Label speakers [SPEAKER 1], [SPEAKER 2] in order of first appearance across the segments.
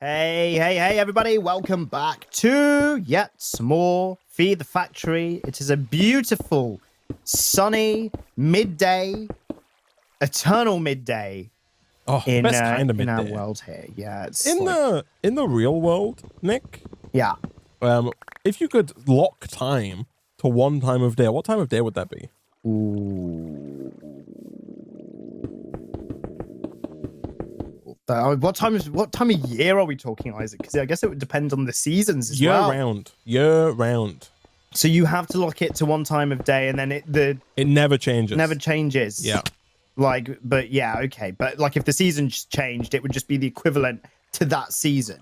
[SPEAKER 1] Hey, everybody. Welcome back to yet more Feed the Factory. It is a beautiful, sunny midday, eternal midday in
[SPEAKER 2] best kind of midday.
[SPEAKER 1] our world here. Yeah, it's
[SPEAKER 2] in the real world, Nick.
[SPEAKER 1] Yeah.
[SPEAKER 2] If you could lock time to one time of day, what time of day would that be?
[SPEAKER 1] Ooh. What time of year are we talking, Isaac? Because I guess it would depend on the seasons as well.
[SPEAKER 2] Year round.
[SPEAKER 1] So you have to lock it to one time of day, and then
[SPEAKER 2] it never changes.
[SPEAKER 1] Never changes.
[SPEAKER 2] Yeah.
[SPEAKER 1] But yeah, okay. But like, if the season's changed, it would just be the equivalent to that season.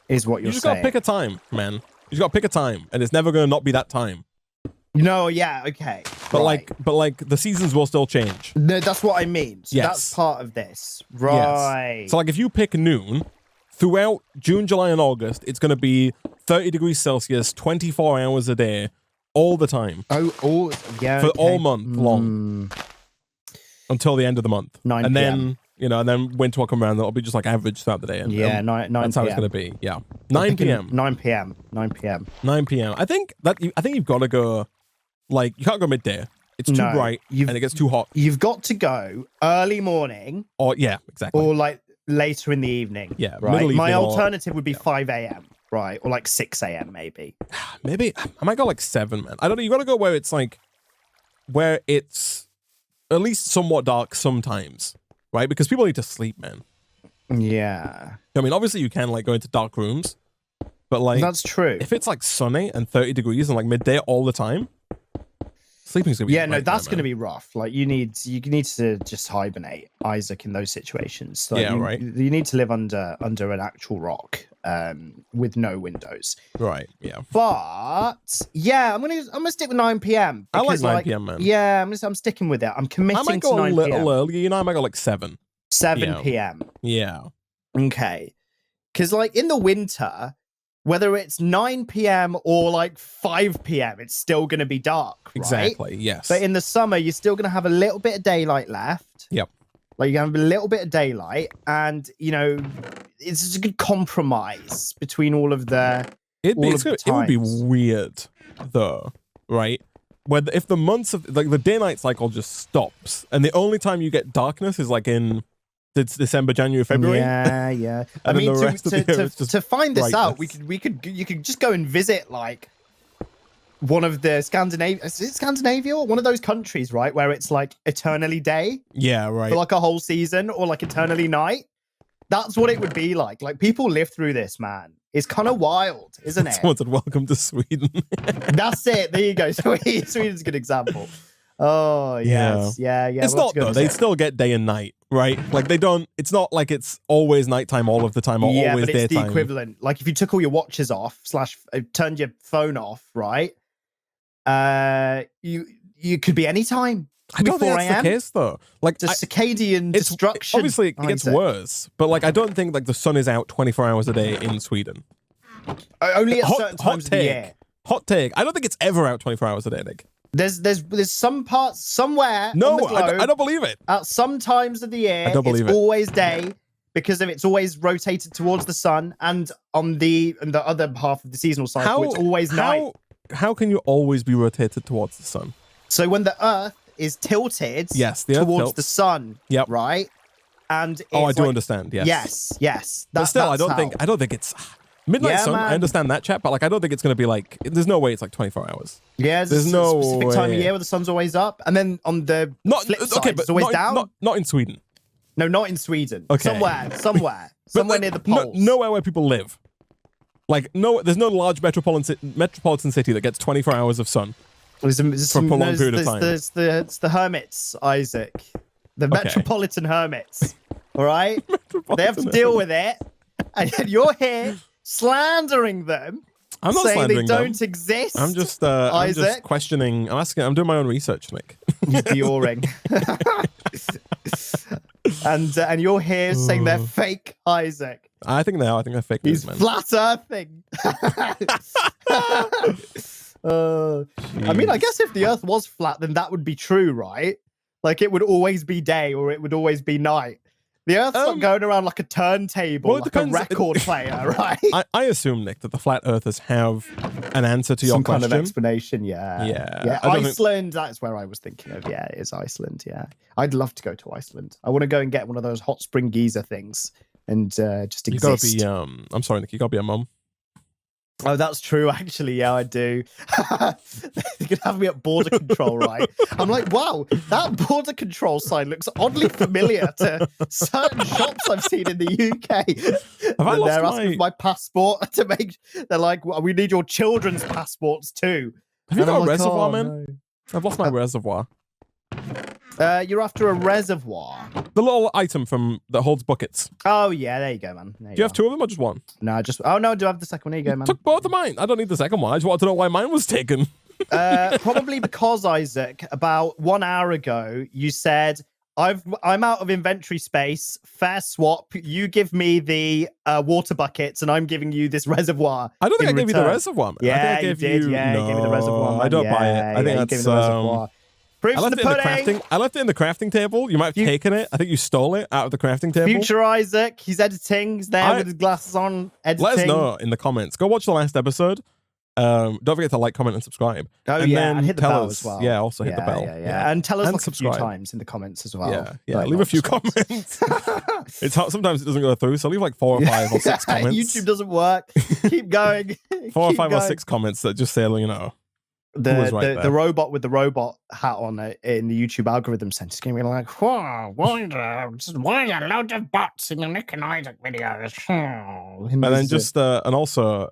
[SPEAKER 1] Is what you're saying? You
[SPEAKER 2] just gotta pick a time, man. You just gotta pick a time, and it's never gonna not be that time.
[SPEAKER 1] No, yeah, okay.
[SPEAKER 2] But right. the seasons will still change.
[SPEAKER 1] No, that's what I mean. So
[SPEAKER 2] yes.
[SPEAKER 1] That's part of this. Right.
[SPEAKER 2] Yes. So like, if you pick noon, throughout June, July, and August, it's gonna be 30 degrees Celsius, 24 hours a day, all the time.
[SPEAKER 1] Oh, yeah.
[SPEAKER 2] For all month long. Until the end of the month.
[SPEAKER 1] 9
[SPEAKER 2] and
[SPEAKER 1] PM.
[SPEAKER 2] then, and then winter will come around, it'll be just like average throughout the day. And,
[SPEAKER 1] yeah, 9
[SPEAKER 2] that's how it's going to be. Yeah. 9 p.m.
[SPEAKER 1] 9 p.m. 9 p.m.
[SPEAKER 2] 9 p.m. I think you've got to go, you can't go midday. It's too bright and it gets too hot.
[SPEAKER 1] You've got to go early morning.
[SPEAKER 2] Or, yeah, exactly.
[SPEAKER 1] Or later in the evening.
[SPEAKER 2] Yeah.
[SPEAKER 1] Right. My alternative would be 5 a.m. Right. Or 6 a.m. maybe.
[SPEAKER 2] Maybe I might go 7, man. I don't know. You got to go where it's at least somewhat dark sometimes, right? Because people need to sleep, man.
[SPEAKER 1] Yeah.
[SPEAKER 2] I mean, obviously you can go into dark rooms, but
[SPEAKER 1] that's true.
[SPEAKER 2] If it's sunny and 30 degrees and midday all the time, sleeping's gonna be
[SPEAKER 1] that's gonna be rough. You need to just hibernate, Isaac, in those situations.
[SPEAKER 2] Right.
[SPEAKER 1] You need to live under an actual rock, with no windows.
[SPEAKER 2] Right. Yeah.
[SPEAKER 1] But yeah, I'm gonna stick with 9 p.m.
[SPEAKER 2] I like 9 p.m. man.
[SPEAKER 1] Yeah, I'm sticking with it. I'm committing
[SPEAKER 2] to 9 p.m. I might go a little earlier. I might go 7.
[SPEAKER 1] 7 p.m.
[SPEAKER 2] Yeah.
[SPEAKER 1] Okay. Because in the winter, whether it's 9 p.m. or 5 p.m., it's still going to be dark, right?
[SPEAKER 2] Exactly, yes.
[SPEAKER 1] But in the summer, you're still going to have a little bit of daylight left.
[SPEAKER 2] Yep.
[SPEAKER 1] You're going to have a little bit of daylight, and, it's just a good compromise between all of the
[SPEAKER 2] It would be weird, though, right? If the months of, the day-night cycle just stops, and the only time you get darkness is, in December, January, February.
[SPEAKER 1] Yeah. I mean, to find this out, you could just go and visit one of the Scandinavia or one of those countries, right, where it's eternally day.
[SPEAKER 2] Yeah, right.
[SPEAKER 1] For a whole season, or eternally night. That's what it would be like. People live through this, man. It's kind of wild, isn't it?
[SPEAKER 2] Someone said, "Welcome to Sweden."
[SPEAKER 1] That's it. There you go. Sweden's a good example. Oh, yes. Yeah.
[SPEAKER 2] It's not, though. They still get day and night, right? They don't, it's not it's always nighttime all of the time or always
[SPEAKER 1] but
[SPEAKER 2] daytime.
[SPEAKER 1] It's the equivalent. If you took all your watches off, / turned your phone off, right? You could be anytime.
[SPEAKER 2] I don't think that's the case, though.
[SPEAKER 1] The circadian destruction.
[SPEAKER 2] Obviously, it gets worse, but I don't think the sun is out 24 hours a day in Sweden.
[SPEAKER 1] Only at certain times of the year.
[SPEAKER 2] Hot take. I don't think it's ever out 24 hours a day, Nick.
[SPEAKER 1] There's some parts somewhere.
[SPEAKER 2] No,
[SPEAKER 1] on the globe,
[SPEAKER 2] I don't believe it.
[SPEAKER 1] At some times of the year, it's always day because it's always rotated towards the sun, and on the other half of the seasonal cycle, it's always night.
[SPEAKER 2] How can you always be rotated towards the sun?
[SPEAKER 1] So when the Earth is tilted, towards the sun, right? And
[SPEAKER 2] I do understand. Yes.
[SPEAKER 1] Yes.
[SPEAKER 2] But still, I don't think it's midnight sun. Man. I understand that, chat, but I don't think it's going to be there's no way it's 24 hours.
[SPEAKER 1] Yeah, there's no specific time of year where the sun's always up, and then on the flip side, it's always down.
[SPEAKER 2] Not in Sweden.
[SPEAKER 1] No, not in Sweden.
[SPEAKER 2] Okay.
[SPEAKER 1] Somewhere near the poles.
[SPEAKER 2] Nowhere where people live. There's no large metropolitan city that gets 24 hours of sun. For a prolonged period of time.
[SPEAKER 1] It's the hermits, Isaac. The metropolitan hermits. All right? They have to deal with it. And you're here slandering them.
[SPEAKER 2] I'm not
[SPEAKER 1] saying
[SPEAKER 2] slandering
[SPEAKER 1] they don't exist.
[SPEAKER 2] I'm just questioning. I'm doing my own research, Nick.
[SPEAKER 1] You're and you're here saying they're fake, Isaac.
[SPEAKER 2] I think they are. I think they're fake.
[SPEAKER 1] He's flat earthing. I mean, I guess if the Earth was flat, then that would be true, right? It would always be day or it would always be night. The Earth's not going around like a turntable, like a record player, right?
[SPEAKER 2] I assume, Nick, that the flat earthers have an answer to your question.
[SPEAKER 1] Some kind of explanation, yeah.
[SPEAKER 2] Yeah.
[SPEAKER 1] Iceland, that's where I was thinking of. Yeah, it is Iceland, yeah. I'd love to go to Iceland. I want to go and get one of those hot spring geyser things and just exist.
[SPEAKER 2] You gotta be, I'm sorry, Nick, you gotta be a mum.
[SPEAKER 1] Oh, that's true, actually. Yeah, I do. You can have me at border control, right? I'm like, wow, that border control sign looks oddly familiar to certain shops I've seen in the UK. They're asking for my passport to make. They're like, well, we need your children's passports too.
[SPEAKER 2] Have you got a reservoir, man? No. I've lost my reservoir.
[SPEAKER 1] You're after a reservoir.
[SPEAKER 2] The little item that holds buckets.
[SPEAKER 1] Oh yeah, there you go, man.
[SPEAKER 2] Do you have two of them or just one?
[SPEAKER 1] No, just. Oh no, I do have the second one. Here you go, man.
[SPEAKER 2] Took both of mine. I don't need the second one. I just wanted to know why mine was taken.
[SPEAKER 1] Probably because, Isaac, about 1 hour ago, you said I'm out of inventory space. Fair swap. You give me the water buckets, and I'm giving you this reservoir.
[SPEAKER 2] I don't think I gave you the reservoir. Man.
[SPEAKER 1] Yeah,
[SPEAKER 2] I think
[SPEAKER 1] you did. Yeah, you gave me the reservoir. Man.
[SPEAKER 2] I don't buy it. I think that's. I left it in the crafting table. You might have taken it. I think you stole it out of the crafting table.
[SPEAKER 1] Future Isaac, he's editing. He's there with his glasses on, editing.
[SPEAKER 2] Let us know in the comments. Go watch the last episode. Don't forget to like, comment, and subscribe.
[SPEAKER 1] And hit the bell as well.
[SPEAKER 2] Yeah, also hit the bell.
[SPEAKER 1] Yeah. And tell us a few times in the comments as well.
[SPEAKER 2] Yeah. Leave a few comments. It's hard, sometimes it doesn't go through, so leave like 4 or 5 or 6 comments.
[SPEAKER 1] YouTube doesn't work. Keep going.
[SPEAKER 2] 4 or 5 or 6 comments that just say, you know.
[SPEAKER 1] The robot with the robot hat on in the YouTube algorithm sense is going to be like, why are loads of bots in the Nick and Isaac videos?
[SPEAKER 2] And then just and also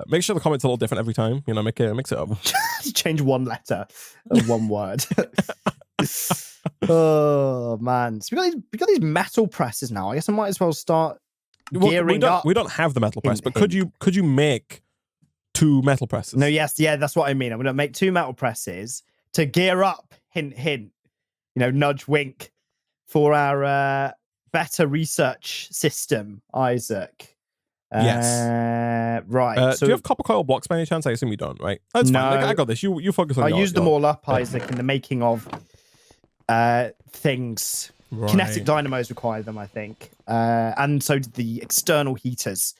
[SPEAKER 2] make sure the comments are a little different every time. You know, mix it up.
[SPEAKER 1] Change one letter, one word. Oh man, so we got these metal presses now. I guess I might as well start gearing up.
[SPEAKER 2] We don't have the metal press, but could you make 2 metal presses?
[SPEAKER 1] No, that's what I mean. I'm going to make 2 metal presses to gear up, hint, hint, nudge, wink, for our better research system, Isaac.
[SPEAKER 2] Yes.
[SPEAKER 1] Right.
[SPEAKER 2] So, do you have copper coil blocks by any chance? I assume you don't, right? That's fine. I got this. You focus on
[SPEAKER 1] I used them all up, Isaac, in the making of things. Right. Kinetic dynamos require them, I think. And so did the external heaters.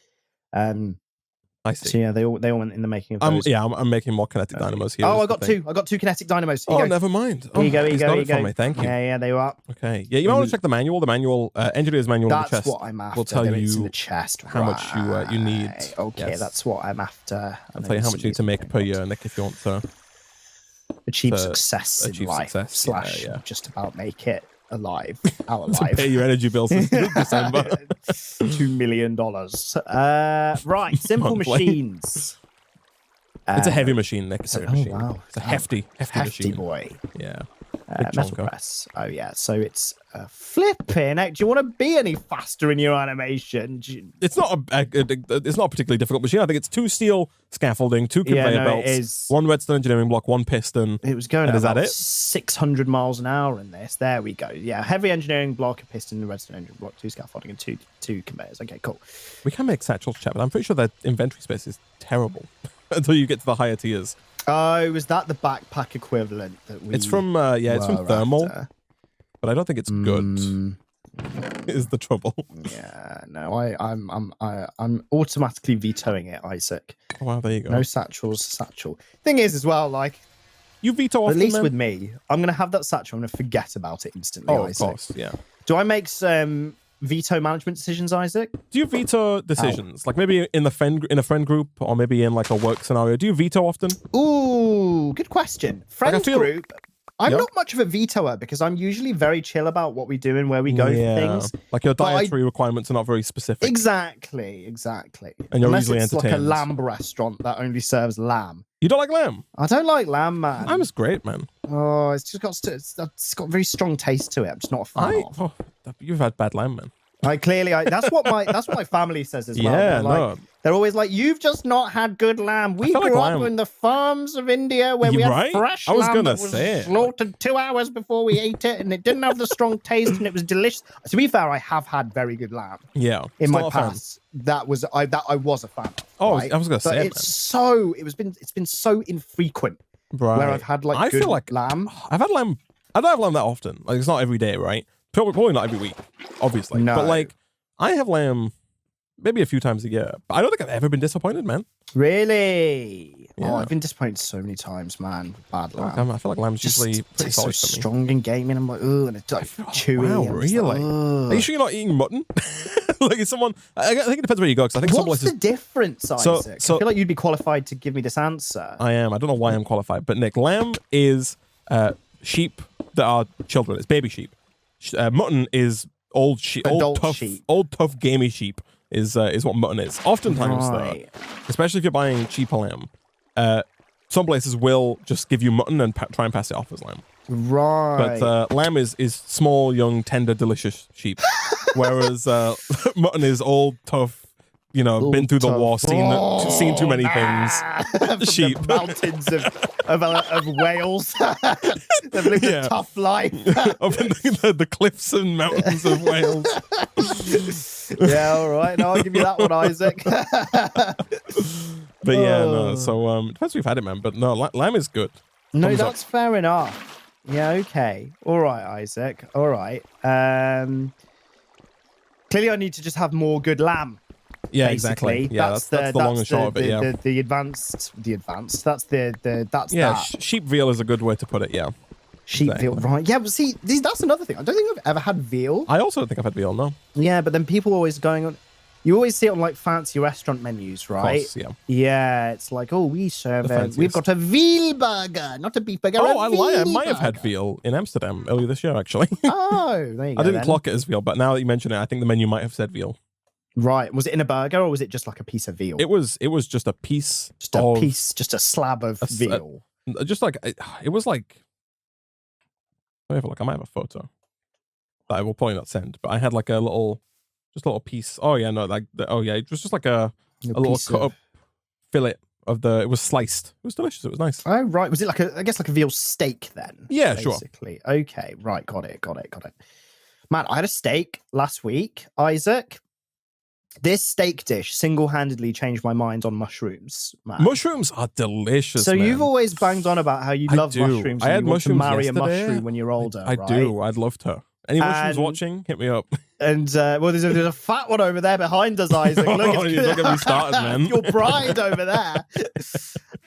[SPEAKER 2] I see.
[SPEAKER 1] So yeah, they all went in the making of those.
[SPEAKER 2] I'm making more kinetic dynamos here.
[SPEAKER 1] Oh, I got 2. I got 2 kinetic dynamos.
[SPEAKER 2] Here never mind.
[SPEAKER 1] Here you go. Here you go.
[SPEAKER 2] Me. Thank you.
[SPEAKER 1] Yeah, they were up.
[SPEAKER 2] Okay. Yeah, you might want to check the manual. The manual, engineer's manual in the chest.
[SPEAKER 1] That's what I'm after.
[SPEAKER 2] Will tell you
[SPEAKER 1] in the chest.
[SPEAKER 2] how much you need.
[SPEAKER 1] Okay, that's what I'm after.
[SPEAKER 2] I'll tell you how much you need to make per year, Nick, if you want to
[SPEAKER 1] achieve success in life. / just about make it alive, out alive.
[SPEAKER 2] To pay your energy bills in December.
[SPEAKER 1] $2 million. Right, simple machines.
[SPEAKER 2] It's a heavy machine, Nick. It's a heavy machine.
[SPEAKER 1] Wow.
[SPEAKER 2] It's a hefty machine.
[SPEAKER 1] Boy.
[SPEAKER 2] Yeah.
[SPEAKER 1] Metal press. Oh yeah. So it's flipping heck. Do you want to be any faster in your animation?
[SPEAKER 2] It's not a particularly difficult machine. I think it's 2 steel scaffolding, 2 conveyor belts, 1 redstone engineering block, 1 piston.
[SPEAKER 1] It was going at 600 miles an hour in this. There we go. Yeah, heavy engineering block, a piston, a redstone engineering block, 2 scaffolding, and two conveyors. Okay, cool.
[SPEAKER 2] We can make satchels, chat, but I'm pretty sure their inventory space is terrible until you get to the higher tiers.
[SPEAKER 1] Oh, was that the backpack equivalent that we?
[SPEAKER 2] It's from it's from thermal, but I don't think it's good. Is the trouble?
[SPEAKER 1] Yeah, no, I'm automatically vetoing it, Isaac.
[SPEAKER 2] Oh, wow, there you go.
[SPEAKER 1] No satchel. Thing is, as well, like
[SPEAKER 2] you veto often,
[SPEAKER 1] at least with me, I'm gonna have that satchel. I'm gonna forget about it instantly.
[SPEAKER 2] Oh,
[SPEAKER 1] Isaac.
[SPEAKER 2] Of course, yeah.
[SPEAKER 1] Do I make some veto management decisions, Isaac?
[SPEAKER 2] Do you veto decisions? Like maybe in a friend group, or maybe in like a work scenario? Do you veto often?
[SPEAKER 1] Ooh, good question. Friend group. I'm not much of a vetoer because I'm usually very chill about what we do and where we go for things.
[SPEAKER 2] Like your dietary requirements are not very specific.
[SPEAKER 1] Exactly.
[SPEAKER 2] And you're
[SPEAKER 1] Unless
[SPEAKER 2] easily
[SPEAKER 1] it's
[SPEAKER 2] entertained.
[SPEAKER 1] like a lamb restaurant that only serves lamb.
[SPEAKER 2] You don't like lamb?
[SPEAKER 1] I don't like lamb, man.
[SPEAKER 2] Lamb is great, man.
[SPEAKER 1] Oh, it's got very strong taste to it. I'm just not a fan of.
[SPEAKER 2] Oh, you've had bad lamb, man.
[SPEAKER 1] That's what my family says as well.
[SPEAKER 2] Yeah,
[SPEAKER 1] they're always like, you've just not had good lamb. We grew up in the farms of India where we had fresh lamb that was slaughtered 2 hours before we ate it, and it didn't have the strong taste, and it was delicious. To be fair, I have had very good lamb.
[SPEAKER 2] Yeah,
[SPEAKER 1] in my past, I was a fan of.
[SPEAKER 2] Oh,
[SPEAKER 1] right?
[SPEAKER 2] I was gonna say,
[SPEAKER 1] it's been so infrequent. Right, where I've had lamb.
[SPEAKER 2] I don't have lamb that often. Like it's not every day, right? Probably not every week, obviously.
[SPEAKER 1] No.
[SPEAKER 2] But like, I have lamb maybe a few times a year. But I don't think I've ever been disappointed, man.
[SPEAKER 1] Really?
[SPEAKER 2] Yeah.
[SPEAKER 1] Oh, I've been disappointed so many times, man. Bad lamb.
[SPEAKER 2] I feel like lamb's usually pretty solid
[SPEAKER 1] so
[SPEAKER 2] for me.
[SPEAKER 1] strong in gaming. I'm like, oh, and it's like chewy.
[SPEAKER 2] Wow, really?
[SPEAKER 1] Like,
[SPEAKER 2] are you sure you're not eating mutton? Like, is someone? I think it depends where you go. Because I think
[SPEAKER 1] what's the difference, Isaac? I feel like you'd be qualified to give me this answer.
[SPEAKER 2] I am. I don't know why I'm qualified, but Nick, lamb is sheep that are children. It's baby sheep. Mutton is old sheep, old tough gamey sheep. Is what mutton is. Oftentimes, though, especially if you're buying cheaper lamb, some places will just give you mutton and try and pass it off as lamb.
[SPEAKER 1] Right.
[SPEAKER 2] But lamb is small, young, tender, delicious sheep, whereas mutton is old, tough. You know,
[SPEAKER 1] old,
[SPEAKER 2] been through the
[SPEAKER 1] tough.
[SPEAKER 2] war, seen too many things.
[SPEAKER 1] From
[SPEAKER 2] Sheep,
[SPEAKER 1] the mountains of Wales. They've lived a tough life.
[SPEAKER 2] Up in the cliffs and mountains of Wales.
[SPEAKER 1] Yeah, all right. No, I'll give you that one, Isaac.
[SPEAKER 2] But yeah, no. So it depends if you've had it, man. But no, lamb is good.
[SPEAKER 1] No, that's fair enough. Yeah, okay. All right, Isaac. All right. Clearly, I need to just have more good lamb.
[SPEAKER 2] Yeah,
[SPEAKER 1] basically.
[SPEAKER 2] Exactly. Yeah, that's the long and short of it. Yeah,
[SPEAKER 1] the advanced. That's that's
[SPEAKER 2] yeah.
[SPEAKER 1] that.
[SPEAKER 2] Sheep veal is a good way to put it. Yeah.
[SPEAKER 1] Sheep veal, right? Yeah, but see, that's another thing. I don't think I've ever had veal.
[SPEAKER 2] I also don't think I've had veal. No.
[SPEAKER 1] Yeah, but then people always going on. You always see it on like fancy restaurant menus, right?
[SPEAKER 2] Of course, yeah.
[SPEAKER 1] Yeah, it's like, oh, we've got a veal burger, not a beef burger.
[SPEAKER 2] Oh, I lie. I might have had veal in Amsterdam earlier this year, actually.
[SPEAKER 1] Oh, there you go.
[SPEAKER 2] I didn't clock it as veal, but now that you mention it, I think the menu might have said veal.
[SPEAKER 1] Right. Was it in a burger or was it just like a piece of veal?
[SPEAKER 2] It was just a piece.
[SPEAKER 1] Just a slab of veal.
[SPEAKER 2] Just like it was like. Let me have a look. I might have a photo that I will probably not send, but I had like a little piece. Oh yeah, no, like it was just like a little cut up fillet of the. It was sliced. It was delicious. It was nice.
[SPEAKER 1] Oh right, was it like a veal steak then?
[SPEAKER 2] Yeah,
[SPEAKER 1] basically. Sure. Okay, right, got it. Man, I had a steak last week, Isaac. This steak dish single-handedly changed my mind on mushrooms, man.
[SPEAKER 2] Mushrooms are delicious.
[SPEAKER 1] So
[SPEAKER 2] man.
[SPEAKER 1] You've always banged on about how you love mushrooms.
[SPEAKER 2] I had mushrooms
[SPEAKER 1] to marry
[SPEAKER 2] yesterday.
[SPEAKER 1] a mushroom when you're older.
[SPEAKER 2] I do. I'd love to. Any mushrooms watching? Hit me up.
[SPEAKER 1] And well, there's a fat one over there behind us, Isaac. Look,
[SPEAKER 2] you're getting me started, man.
[SPEAKER 1] Your bride over there.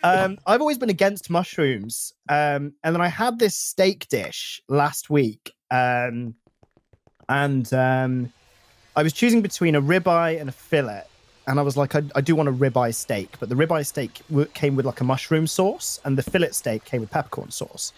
[SPEAKER 1] I've always been against mushrooms, and then I had this steak dish last week, and I was choosing between a ribeye and a fillet, and I was like, I do want a ribeye steak, but the ribeye steak came with like a mushroom sauce, and the fillet steak came with peppercorn sauce.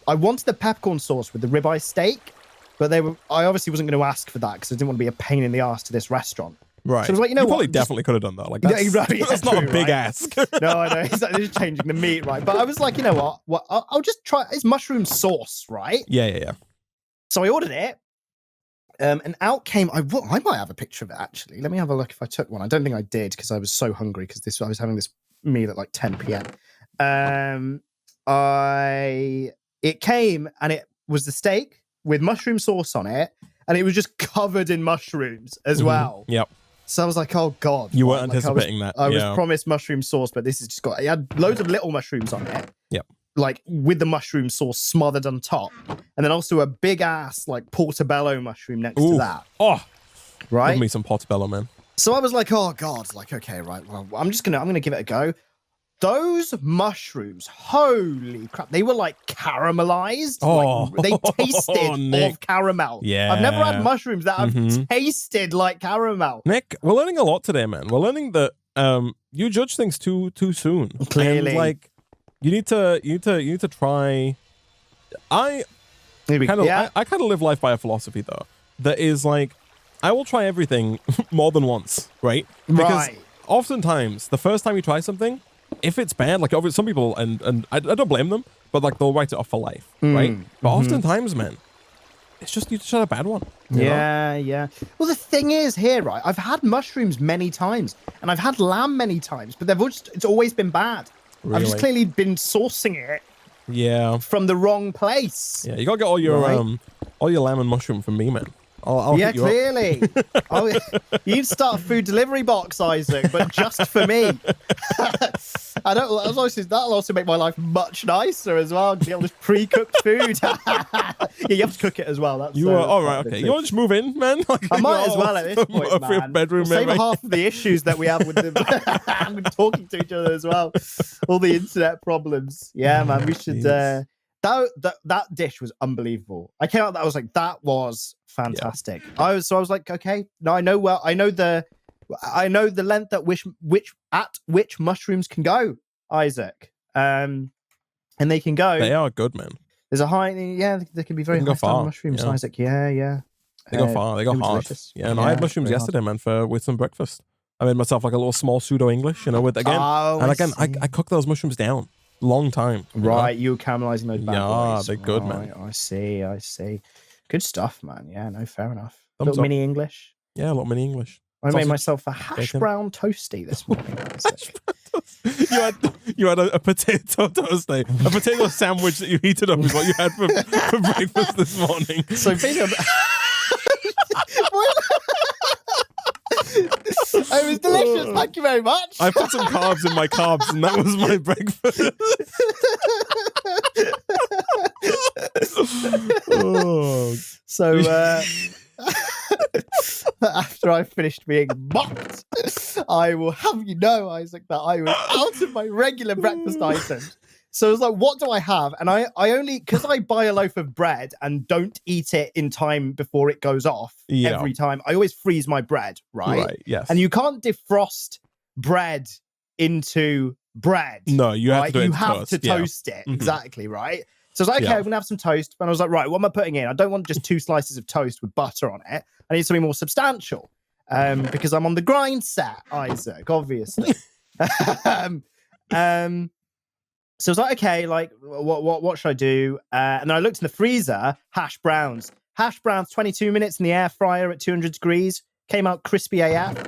[SPEAKER 1] I wanted the peppercorn sauce with the ribeye steak, but I obviously wasn't going to ask for that because I didn't want to be a pain in the ass to this restaurant.
[SPEAKER 2] Right.
[SPEAKER 1] So I was like, you
[SPEAKER 2] probably definitely could have done that. Like that's, that's not a big ask.
[SPEAKER 1] No, I know. It's like just changing the meat, right? But I was like, you know what? I'll just try. It's mushroom sauce, right?
[SPEAKER 2] Yeah.
[SPEAKER 1] So I ordered it. And out came. I might have a picture of it actually. Let me have a look if I took one. I don't think I did because I was so hungry because I was having this meal at like 10 p.m. It came and it was the steak with mushroom sauce on it, and it was just covered in mushrooms as well.
[SPEAKER 2] Yep.
[SPEAKER 1] So I was like, oh god,
[SPEAKER 2] you weren't anticipating that.
[SPEAKER 1] I was promised mushroom sauce, but this has just got. It had loads of little mushrooms on it.
[SPEAKER 2] Yep.
[SPEAKER 1] Like with the mushroom sauce smothered on top, and then also a big ass like portobello mushroom next to that.
[SPEAKER 2] Oh,
[SPEAKER 1] right.
[SPEAKER 2] Give me some portobello, man.
[SPEAKER 1] So I was like, oh god, like okay, right. Well, I'm gonna give it a go. Those mushrooms, holy crap, they were like caramelized.
[SPEAKER 2] Oh,
[SPEAKER 1] like, they tasted of caramel.
[SPEAKER 2] Yeah,
[SPEAKER 1] I've never had mushrooms that have tasted like caramel.
[SPEAKER 2] Nick, we're learning a lot today, man. We're learning that you judge things too soon.
[SPEAKER 1] Clearly,
[SPEAKER 2] and, like. You need to try. I kind of live life by a philosophy though that is like I will try everything more than once, right? Because oftentimes the first time you try something, if it's bad, like obviously some people and I don't blame them, but like they'll write it off for life, right? But oftentimes, man, it's just you just had a bad one.
[SPEAKER 1] Yeah. Well, the thing is here, right? I've had mushrooms many times, and I've had lamb many times, but it's always been bad. Really? I've just clearly been sourcing it. From the wrong place.
[SPEAKER 2] Yeah, you gotta get all your lamb and mushroom from me, man. I'll
[SPEAKER 1] yeah,
[SPEAKER 2] hit you
[SPEAKER 1] clearly. You'd start a food delivery box, Isaac, but just for me. That'll also make my life much nicer as well. Be able to pre-cooked food. Yeah, you have to cook it as well. That's
[SPEAKER 2] all right. Okay, you want to just move in, man? Like,
[SPEAKER 1] I might as well at this point, man.
[SPEAKER 2] Bedroom,
[SPEAKER 1] we'll save half of the issues that we have with them talking to each other as well. All the internet problems. Yeah, man. We should. That dish was unbelievable. I came out. That I was like, that was fantastic. Yeah. I was like, okay, no, I know the length at which mushrooms can go, Isaac. And they can go.
[SPEAKER 2] They are good, man.
[SPEAKER 1] There's a high, they can be very high far mushrooms, yeah. Isaac. Yeah.
[SPEAKER 2] They go far. They go hard. Delicious. Yeah, and I had mushrooms yesterday, man, with some breakfast. I made myself like a little small pseudo English, I cooked those mushrooms down. Long time.
[SPEAKER 1] Right, you were caramelizing those bad boys.
[SPEAKER 2] They're good, man.
[SPEAKER 1] I see. Good stuff, man. Yeah, no, fair enough. Little mini English.
[SPEAKER 2] Yeah, a little mini English.
[SPEAKER 1] I made myself a hash brown toasty this morning.
[SPEAKER 2] you had a potato toasty. A potato sandwich that you heated up is what you had for breakfast this morning.
[SPEAKER 1] So it was delicious. Thank you very much.
[SPEAKER 2] I put some carbs in my carbs, and that was my breakfast.
[SPEAKER 1] So after I finished being mocked, I will have you know, Isaac, that I was out of my regular breakfast items. So I was like, what do I have? And I only, because I buy a loaf of bread and don't eat it in time before it goes off every time, I always freeze my bread, right?
[SPEAKER 2] Right, yes.
[SPEAKER 1] And you can't defrost bread into bread.
[SPEAKER 2] No, you have to do it.
[SPEAKER 1] You have to toast it, exactly, right? So I was like, okay, I'm going to have some toast. And I was like, right, what am I putting in? I don't want just 2 slices of toast with butter on it. I need something more substantial because I'm on the grind set, Isaac, obviously. So I was like, okay, like, what should I do? And then I looked in the freezer, hash browns. Hash browns, 22 minutes in the air fryer at 200 degrees. Came out crispy AF.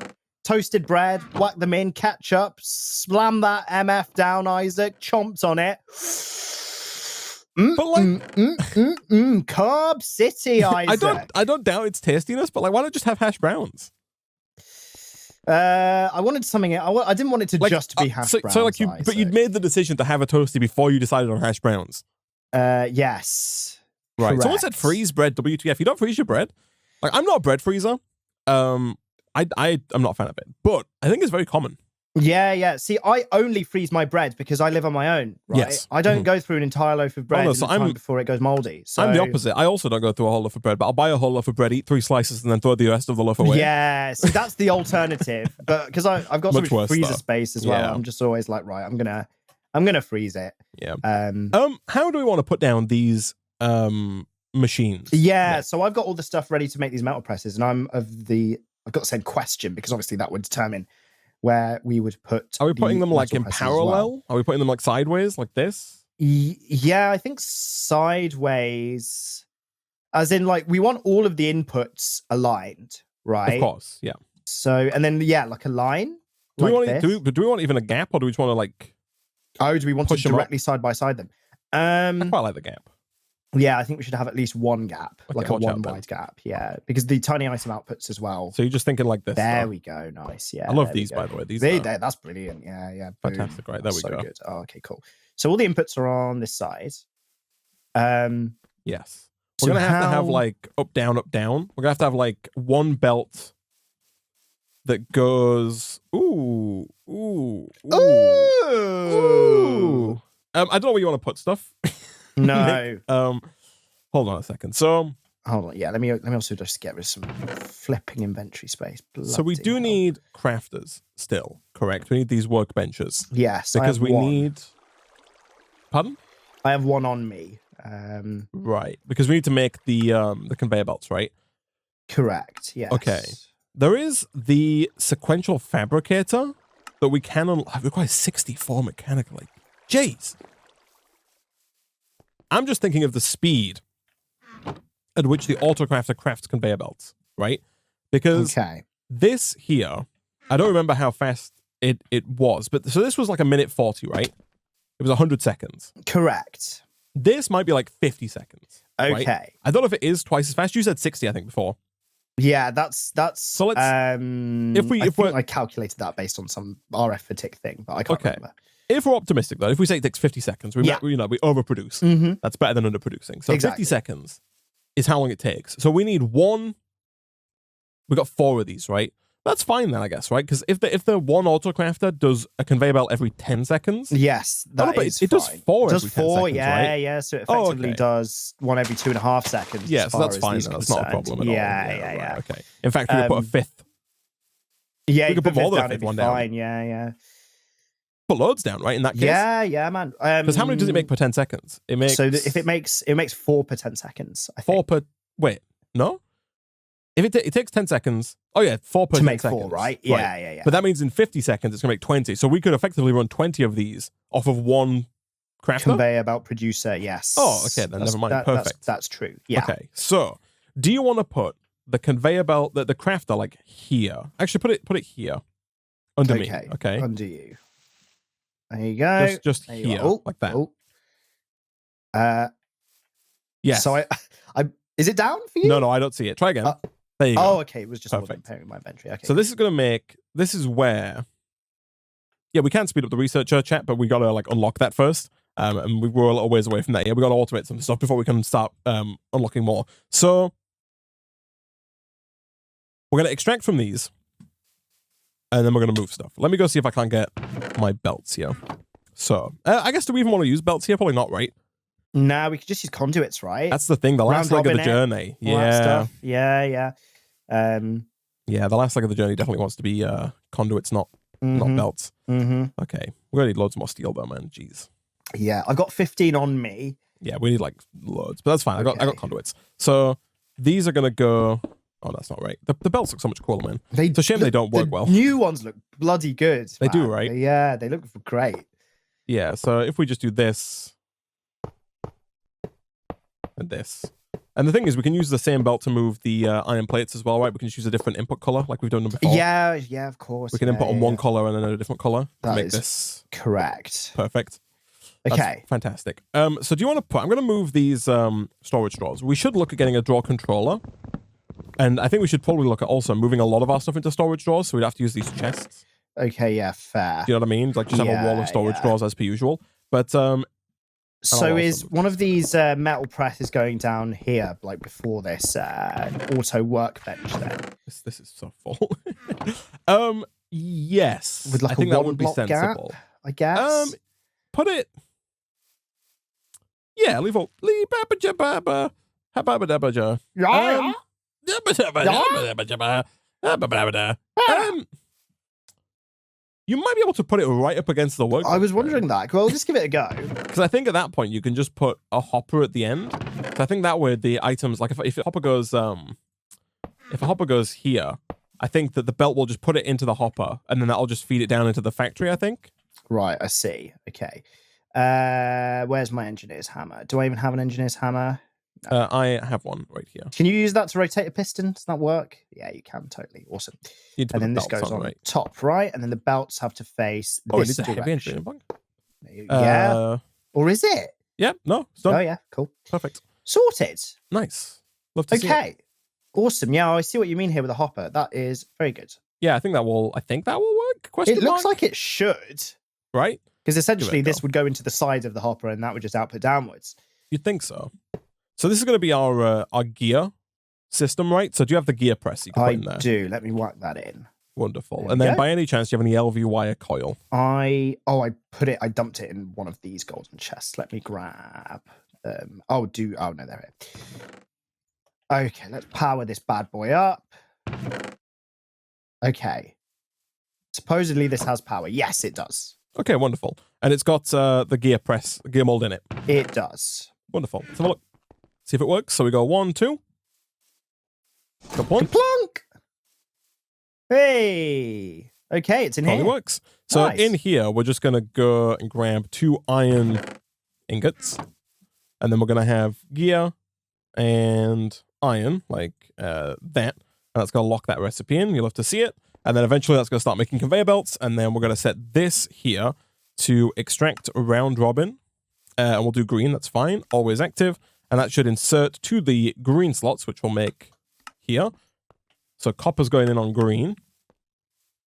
[SPEAKER 1] Toasted bread, whack them in, ketchup, slam that MF down, Isaac, chomped on it.
[SPEAKER 2] But like,
[SPEAKER 1] Carb City, Isaac.
[SPEAKER 2] I don't doubt its tastiness, but like, why not just have hash browns?
[SPEAKER 1] I wanted something. I didn't want it to just be hash browns.
[SPEAKER 2] So like, but you'd made the decision to have a toasty before you decided on hash browns.
[SPEAKER 1] Yes.
[SPEAKER 2] Right.
[SPEAKER 1] Correct.
[SPEAKER 2] Someone said freeze bread. WTF? You don't freeze your bread. Like, I'm not a bread freezer. I'm not a fan of it, but I think it's very common.
[SPEAKER 1] Yeah. See, I only freeze my bread because I live on my own, right?
[SPEAKER 2] Yes.
[SPEAKER 1] I don't go through an entire loaf of bread before it goes moldy. So
[SPEAKER 2] I'm the opposite. I also don't go through a whole loaf of bread, but I'll buy a whole loaf of bread, eat 3 slices, and then throw the rest of the loaf away.
[SPEAKER 1] Yeah, see, that's the alternative. But because I've got so much freezer space as well, I'm just always like, right, I'm gonna freeze it.
[SPEAKER 2] Yeah. How do we want to put down these machines?
[SPEAKER 1] Yeah, so I've got all the stuff ready to make these metal presses, and I've got the same question because obviously that would determine where we would put.
[SPEAKER 2] Are we putting them like in parallel? Well. Are we putting them like sideways, like this?
[SPEAKER 1] Yeah, I think sideways, as in like we want all of the inputs aligned, right?
[SPEAKER 2] Of course, yeah.
[SPEAKER 1] So and then like a line.
[SPEAKER 2] Do we want even a gap, or do we just want to like?
[SPEAKER 1] Oh, do we want to directly side by side them?
[SPEAKER 2] I quite like the gap.
[SPEAKER 1] Yeah, I think we should have at least one gap, like a one wide gap. Yeah, because the tiny item outputs as well.
[SPEAKER 2] So you're just thinking like this.
[SPEAKER 1] There we go. Nice. Yeah.
[SPEAKER 2] I love these, by the way.
[SPEAKER 1] That's brilliant. Yeah.
[SPEAKER 2] Fantastic. Right. There we go.
[SPEAKER 1] Good. Oh, okay, cool. So all the inputs are on this side.
[SPEAKER 2] Yes. We're going to have like up, down, up, down. We're going to have like one belt that goes, ooh. I don't know where you want to put stuff.
[SPEAKER 1] No.
[SPEAKER 2] Hold on a second. So
[SPEAKER 1] hold on. Yeah, let me also just get rid of some flipping inventory space.
[SPEAKER 2] So we do need crafters still, correct? We need these workbenches.
[SPEAKER 1] Yes,
[SPEAKER 2] because we need. Pardon?
[SPEAKER 1] I have one on me.
[SPEAKER 2] Right, because we need to make the conveyor belts, right?
[SPEAKER 1] Correct. Yes.
[SPEAKER 2] Okay. There is the sequential fabricator that we can unlock. It requires 64 mechanically. Jeez. I'm just thinking of the speed at which the autocrafter crafts conveyor belts, right? Because this here, I don't remember how fast it was, but so this was like 1:40, right? It was 100 seconds.
[SPEAKER 1] Correct.
[SPEAKER 2] This might be like 50 seconds.
[SPEAKER 1] Okay.
[SPEAKER 2] Right? I don't know if it is twice as fast. You said 60, I think, before.
[SPEAKER 1] Yeah, that's
[SPEAKER 2] so let's
[SPEAKER 1] I calculated that based on some RF fatigue thing, but I can't remember.
[SPEAKER 2] If we're optimistic though, if we say it takes 50 seconds, we overproduce. That's better than underproducing. So 50 seconds is how long it takes. So we need one. We got 4 of these, right? That's fine then, I guess, right? Because if the one autocrafter does a conveyor belt every 10 seconds,
[SPEAKER 1] yes, it
[SPEAKER 2] does 4 every 10 seconds,
[SPEAKER 1] yeah,
[SPEAKER 2] right?
[SPEAKER 1] yeah. So it effectively does one every 2.5 seconds.
[SPEAKER 2] Yeah, so that's fine. That's not a problem at all.
[SPEAKER 1] Yeah.
[SPEAKER 2] Right, okay. In fact, we could put a 5th.
[SPEAKER 1] Yeah,
[SPEAKER 2] we could put more than a 5th one down.
[SPEAKER 1] Fine. Yeah.
[SPEAKER 2] Put loads down, right? In that case.
[SPEAKER 1] Yeah, man.
[SPEAKER 2] Because how many does it make per 10 seconds? It makes.
[SPEAKER 1] So if it makes 4 per 10 seconds. I think.
[SPEAKER 2] 4 per. Wait, no. If it takes 10 seconds, 4 per 10 seconds. To make 4,
[SPEAKER 1] right? Yeah.
[SPEAKER 2] But that means in 50 seconds, it's going to make 20. So we could effectively run 20 of these off of one crafter.
[SPEAKER 1] Conveyor belt producer, yes.
[SPEAKER 2] Oh, okay, then never mind. Perfect.
[SPEAKER 1] That's true. Yeah.
[SPEAKER 2] Okay, so do you want to put the conveyor belt, the crafter, like here? Actually, put it here. Under me, okay?
[SPEAKER 1] Under you. There you go.
[SPEAKER 2] Just here, like that.
[SPEAKER 1] Yes. So I is it down for you?
[SPEAKER 2] No, I don't see it. Try again. There you go.
[SPEAKER 1] Oh, okay. It was just comparing my inventory. Okay.
[SPEAKER 2] So this is going to make. This is where. Yeah, we can speed up the researcher chat, but we got to like unlock that first. And we're a little ways away from that. Yeah, we got to automate some stuff before we can start unlocking more. So we're going to extract from these, and then we're going to move stuff. Let me go see if I can't get my belts here. So I guess do we even want to use belts here? Probably not, right?
[SPEAKER 1] No, we could just use conduits, right?
[SPEAKER 2] That's the thing. The last leg of the journey. Yeah.
[SPEAKER 1] Yeah.
[SPEAKER 2] The last leg of the journey definitely wants to be conduits, not belts. Okay. We're gonna need loads more steel though, man. Jeez.
[SPEAKER 1] Yeah, I got 15 on me.
[SPEAKER 2] Yeah, we need like loads, but that's fine. I got conduits. So these are gonna go. Oh, that's not right. The belts look so much cooler, man. It's a shame they don't work well.
[SPEAKER 1] New ones look bloody good.
[SPEAKER 2] They do, right?
[SPEAKER 1] Yeah, they look great.
[SPEAKER 2] Yeah. So if we just do this. And this. And the thing is, we can use the same belt to move the iron plates as well, right? We can just use a different input color like we've done before.
[SPEAKER 1] Yeah, of course.
[SPEAKER 2] We can input on one color and then a different color to make this
[SPEAKER 1] correct.
[SPEAKER 2] Perfect.
[SPEAKER 1] Okay.
[SPEAKER 2] That's fantastic. So do you want to put... I'm going to move these storage drawers. We should look at getting a drawer controller. And I think we should probably look at also moving a lot of our stuff into storage drawers, so we'd have to use these chests.
[SPEAKER 1] Okay, yeah, fair.
[SPEAKER 2] Do you know what I mean? Like just have a wall of storage drawers as per usual. But...
[SPEAKER 1] So is one of these metal presses going down here, like before this auto workbench then?
[SPEAKER 2] This is so full. Yes.
[SPEAKER 1] With like
[SPEAKER 2] I think that would be
[SPEAKER 1] sensible. Gap, I guess.
[SPEAKER 2] Put it. Yeah, leave Baba. You might be able to put it right up against the workbench.
[SPEAKER 1] I was wondering that. Well, just give it a go.
[SPEAKER 2] Because I think at that point you can just put a hopper at the end. So I think that way the items, like if a hopper goes here, I think that the belt will just put it into the hopper, and then that'll just feed it down into the factory. I think.
[SPEAKER 1] Right. I see. Okay. Where's my engineer's hammer? Do I even have an engineer's hammer?
[SPEAKER 2] No. I have one right here.
[SPEAKER 1] Can you use that to rotate a piston? Does that work? Yeah, you can. Totally. Awesome. And then this goes on top, right? And then the belts have to face this direction. Yeah. Or is it?
[SPEAKER 2] Yeah. No. It's done.
[SPEAKER 1] Oh, yeah. Cool.
[SPEAKER 2] Perfect.
[SPEAKER 1] Sorted.
[SPEAKER 2] Nice. Love to see it.
[SPEAKER 1] Awesome. Yeah, I see what you mean here with a hopper. That is very good.
[SPEAKER 2] Yeah, I think that will work.
[SPEAKER 1] It looks like it should.
[SPEAKER 2] Right?
[SPEAKER 1] Because essentially this would go into the side of the hopper and that would just output downwards.
[SPEAKER 2] You'd think so. So this is going to be our gear system, right? So do you have the gear press you can put in there?
[SPEAKER 1] I do. Let me whack that in.
[SPEAKER 2] Wonderful. And then by any chance, do you have any LV wire coil?
[SPEAKER 1] I dumped it in one of these golden chests. Let me grab them. Oh, no, there it is. Okay, let's power this bad boy up. Okay. Supposedly this has power. Yes, it does.
[SPEAKER 2] Okay, wonderful. And it's got the gear mold in it.
[SPEAKER 1] It does.
[SPEAKER 2] Wonderful. Let's have a look. See if it works. So we go 1, 2. Plunk.
[SPEAKER 1] Plunk. Hey. Okay, it's in here.
[SPEAKER 2] It works. So in here, we're just going to go and grab 2 iron ingots. And then we're going to have gear and iron, like that. And that's going to lock that recipe in. You'll have to see it. And then eventually that's going to start making conveyor belts. And then we're going to set this here to extract round robin. And we'll do green. That's fine. Always active. And that should insert to the green slots, which we'll make here. So copper's going in on green.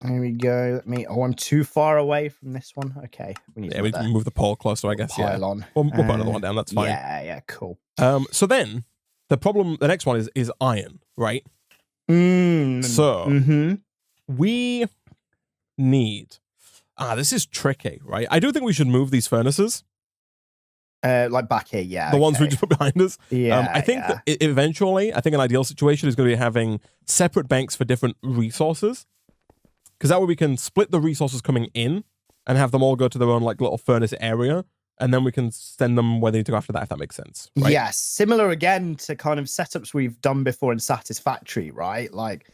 [SPEAKER 1] There we go. I'm too far away from this one. Okay.
[SPEAKER 2] We can move the pole closer, I guess.
[SPEAKER 1] Pile on.
[SPEAKER 2] We'll put another one down. That's fine.
[SPEAKER 1] Yeah, cool.
[SPEAKER 2] So then the next one is iron, right?
[SPEAKER 1] So
[SPEAKER 2] we need. This is tricky, right? I do think we should move these furnaces.
[SPEAKER 1] Like back here, yeah.
[SPEAKER 2] The ones we just put behind us.
[SPEAKER 1] Yeah.
[SPEAKER 2] I think that eventually, I think an ideal situation is going to be having separate banks for different resources. Because that way we can split the resources coming in and have them all go to their own like little furnace area. And then we can send them where they need to go after that, if that makes sense. Right?
[SPEAKER 1] Yes. Similar again to kind of setups we've done before in Satisfactory, right? Like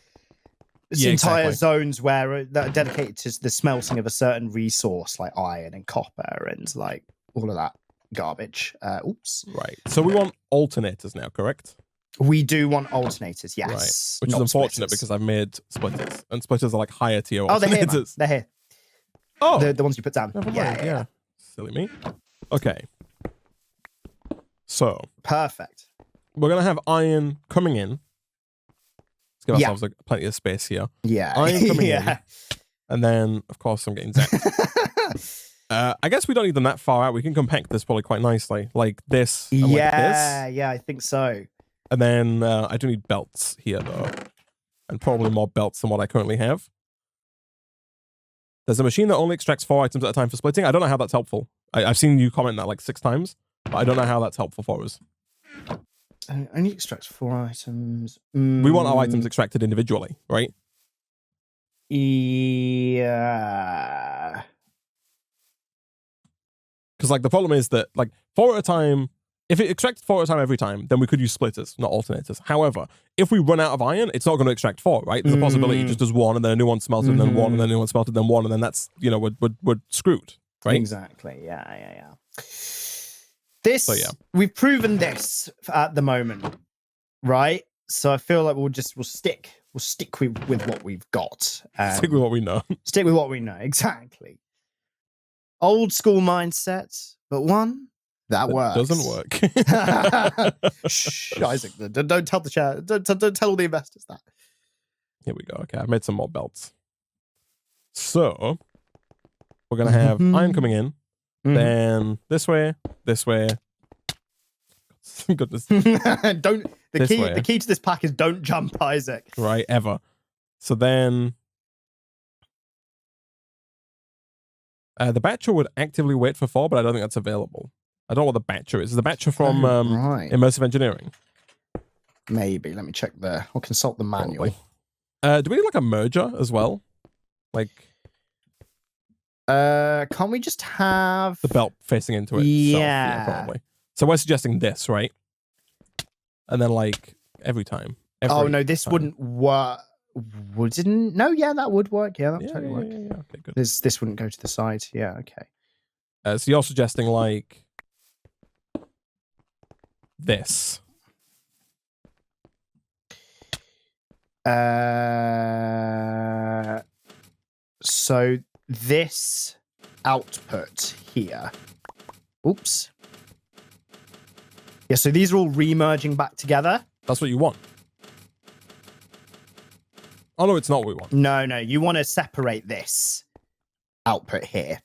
[SPEAKER 1] entire zones where that are dedicated to the smelting of a certain resource like iron and copper and like all of that garbage. Oops.
[SPEAKER 2] Right. So we want alternators now, correct?
[SPEAKER 1] We do want alternators, yes.
[SPEAKER 2] Right. Which is unfortunate because I've made splitters. And splitters are like higher tier alternators.
[SPEAKER 1] They're here.
[SPEAKER 2] Oh.
[SPEAKER 1] The ones you put down.
[SPEAKER 2] Yeah. Silly me. Okay. So.
[SPEAKER 1] Perfect.
[SPEAKER 2] We're going to have iron coming in. Let's give ourselves plenty of space here.
[SPEAKER 1] Yeah.
[SPEAKER 2] Iron coming in. And then, of course, I'm getting zapped. I guess we don't need them that far out. We can compact this probably quite nicely. Like this and like this.
[SPEAKER 1] Yeah, I think so.
[SPEAKER 2] And then I do need belts here, though. And probably more belts than what I currently have. There's a machine that only extracts 4 items at a time for splitting. I don't know how that's helpful. I've seen you comment that like 6 times, but I don't know how that's helpful for us.
[SPEAKER 1] Only extracts 4 items.
[SPEAKER 2] We want our items extracted individually, right?
[SPEAKER 1] Yeah.
[SPEAKER 2] Because like the problem is that like 4 at a time, if it extracts 4 at a time every time, then we could use splitters, not alternators. However, if we run out of iron, it's not going to extract 4, right? There's a possibility it just does 1 and then a new one smelted, and then 1 and then a new one smelted, then 1, and then that's, you know, we're screwed, right?
[SPEAKER 1] Exactly. Yeah. We've proven this at the moment, right? So I feel like we'll stick with what we've got.
[SPEAKER 2] Stick with what we know.
[SPEAKER 1] Stick with what we know, exactly. Old school mindset, but one that works.
[SPEAKER 2] Doesn't work.
[SPEAKER 1] Shh, Isaac, don't tell the chair. Don't tell all the investors that.
[SPEAKER 2] Here we go. Okay, I've made some more belts. So we're gonna have iron coming in, then this way. Goodness.
[SPEAKER 1] The key to this pack is don't jump, Isaac.
[SPEAKER 2] Right, ever. So then the batcher would actively wait for 4, but I don't think that's available. I don't know what the batcher is. Is the batcher from Immersive Engineering?
[SPEAKER 1] Maybe. Let me check I'll consult the manual.
[SPEAKER 2] Do we need like a merger as well? Like,
[SPEAKER 1] can't we just have
[SPEAKER 2] the belt facing into it? Yeah, probably. So we're suggesting this, right? And then like every time.
[SPEAKER 1] This wouldn't work. Wouldn't? No, yeah, that would work. Yeah, that would totally work.
[SPEAKER 2] Yeah. Okay, good.
[SPEAKER 1] This wouldn't go to the side. Yeah, okay.
[SPEAKER 2] So you're suggesting like this.
[SPEAKER 1] So this output here. Oops. Yeah, so these are all re-merging back together.
[SPEAKER 2] That's what you want. Oh, no, it's not what we want.
[SPEAKER 1] No, you want to separate this output here.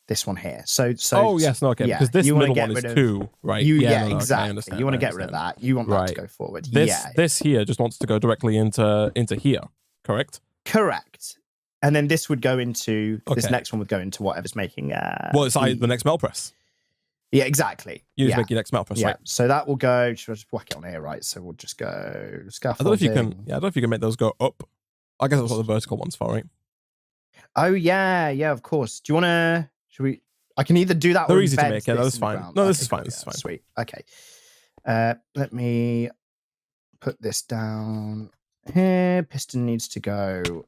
[SPEAKER 1] This one here. So
[SPEAKER 2] yes, no, okay. Because this middle one is 2, right?
[SPEAKER 1] Exactly.
[SPEAKER 2] Okay,
[SPEAKER 1] you want to get rid of that. You want that to go forward.
[SPEAKER 2] This here just wants to go directly into here, correct?
[SPEAKER 1] Correct. And then this would go into this next one would go into whatever's making
[SPEAKER 2] well, it's the next melt press.
[SPEAKER 1] Yeah, exactly.
[SPEAKER 2] You need to make your next melt press, right?
[SPEAKER 1] So that will go. Should I just whack it on here, right? So we'll just go scaffolding.
[SPEAKER 2] I don't know if you can. Yeah, I don't know if you can make those go up. I guess that's what the vertical one's for, right?
[SPEAKER 1] Oh yeah, of course. Do you want to? Should we? I can either do that.
[SPEAKER 2] They're
[SPEAKER 1] or
[SPEAKER 2] easy to make. Yeah, that's fine. No, this is fine. This is fine.
[SPEAKER 1] Sweet. Okay. Let me put this down here. Piston needs to go.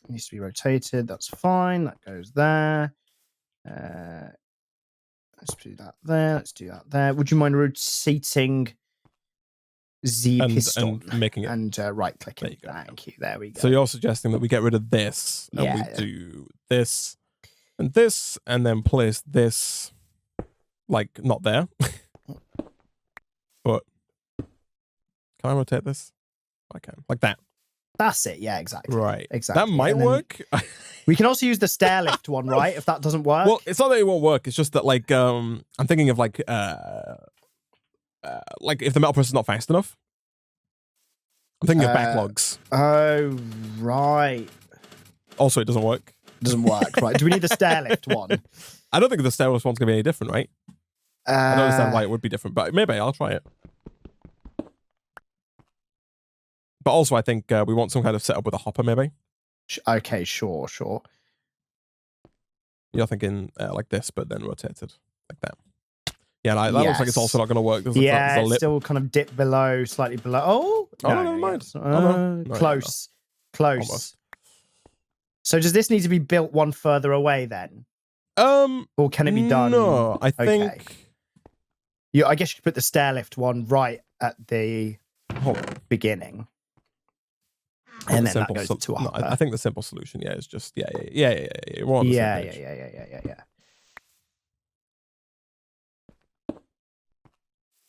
[SPEAKER 1] Needs to be rotated. That's fine. That goes there. Let's do that there. Let's do that there. Would you mind rotating the piston
[SPEAKER 2] and making it
[SPEAKER 1] and right clicking? Thank you. There we go.
[SPEAKER 2] So you're suggesting that we get rid of this and we do this, and then place this like not there. But can I rotate this? I can, like that.
[SPEAKER 1] That's it. Yeah, exactly.
[SPEAKER 2] Right.
[SPEAKER 1] Exactly.
[SPEAKER 2] That might work.
[SPEAKER 1] We can also use the stair lift one, right? If that doesn't work.
[SPEAKER 2] Well, it's not that it won't work. It's just that like I'm thinking of like if the metal press is not fast enough. I'm thinking of backlogs.
[SPEAKER 1] Oh, right.
[SPEAKER 2] Also, it doesn't work.
[SPEAKER 1] Doesn't work, right? Do we need the stair lift one?
[SPEAKER 2] I don't think the stair lift one's going to be any different, right? I don't understand why it would be different, but maybe I'll try it. But also, I think we want some kind of setup with a hopper, maybe.
[SPEAKER 1] Okay, sure.
[SPEAKER 2] You're thinking like this, but then rotated like that. Yeah, that looks like it's also not going to work. There's
[SPEAKER 1] it's still kind of dip below, slightly below. Oh,
[SPEAKER 2] no, never mind.
[SPEAKER 1] Close.
[SPEAKER 2] Almost.
[SPEAKER 1] So does this need to be built one further away then? Or can it be done?
[SPEAKER 2] No, I think.
[SPEAKER 1] Yeah, I guess you could put the stair lift one right at the beginning. And then that goes to a hopper.
[SPEAKER 2] No, I think the simple solution, is just yeah.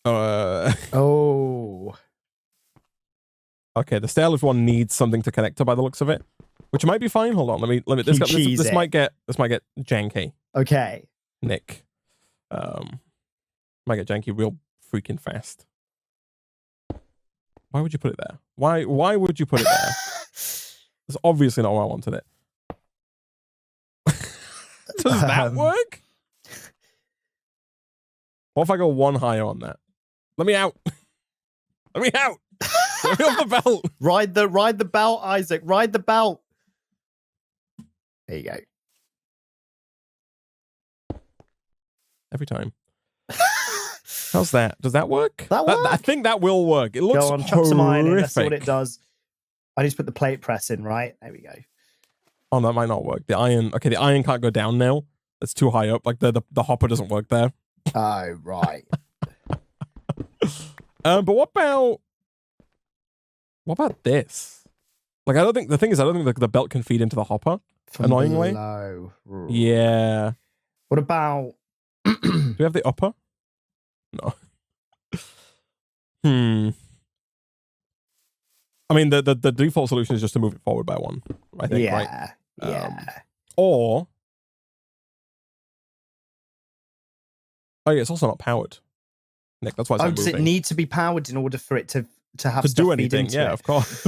[SPEAKER 1] Oh.
[SPEAKER 2] Okay, the stair lift one needs something to connect to by the looks of it, which might be fine. Hold on, let me. This might get janky.
[SPEAKER 1] Okay,
[SPEAKER 2] Nick, might get janky real freaking fast. Why would you put it there? Why would you put it there? That's obviously not where I wanted it. Does that work? What if I go one higher on that? Let me out. Let me out. Let me off the belt.
[SPEAKER 1] Ride the belt, Isaac. Ride the belt. There you go.
[SPEAKER 2] Every time. How's that? Does that work? I think that will work. It looks horrific.
[SPEAKER 1] Chuck some iron in. Let's see what it does. I need to put the plate press in, right? There we go.
[SPEAKER 2] Oh, that might not work. The iron can't go down now. It's too high up. Like the hopper doesn't work there.
[SPEAKER 1] Oh, right.
[SPEAKER 2] But what about this? Like, I don't think the belt can feed into the hopper. Annoyingly.
[SPEAKER 1] Below.
[SPEAKER 2] Yeah.
[SPEAKER 1] What about?
[SPEAKER 2] Do we have the upper? No. I mean, the default solution is just to move it forward by one. I think.
[SPEAKER 1] Yeah.
[SPEAKER 2] Right?
[SPEAKER 1] Yeah.
[SPEAKER 2] Or. Oh yeah, it's also not powered. Nick, that's why it's not
[SPEAKER 1] does
[SPEAKER 2] moving.
[SPEAKER 1] It need to be powered in order for it to have
[SPEAKER 2] to
[SPEAKER 1] stuff
[SPEAKER 2] do anything?
[SPEAKER 1] Feed into
[SPEAKER 2] Yeah,
[SPEAKER 1] it?
[SPEAKER 2] of course.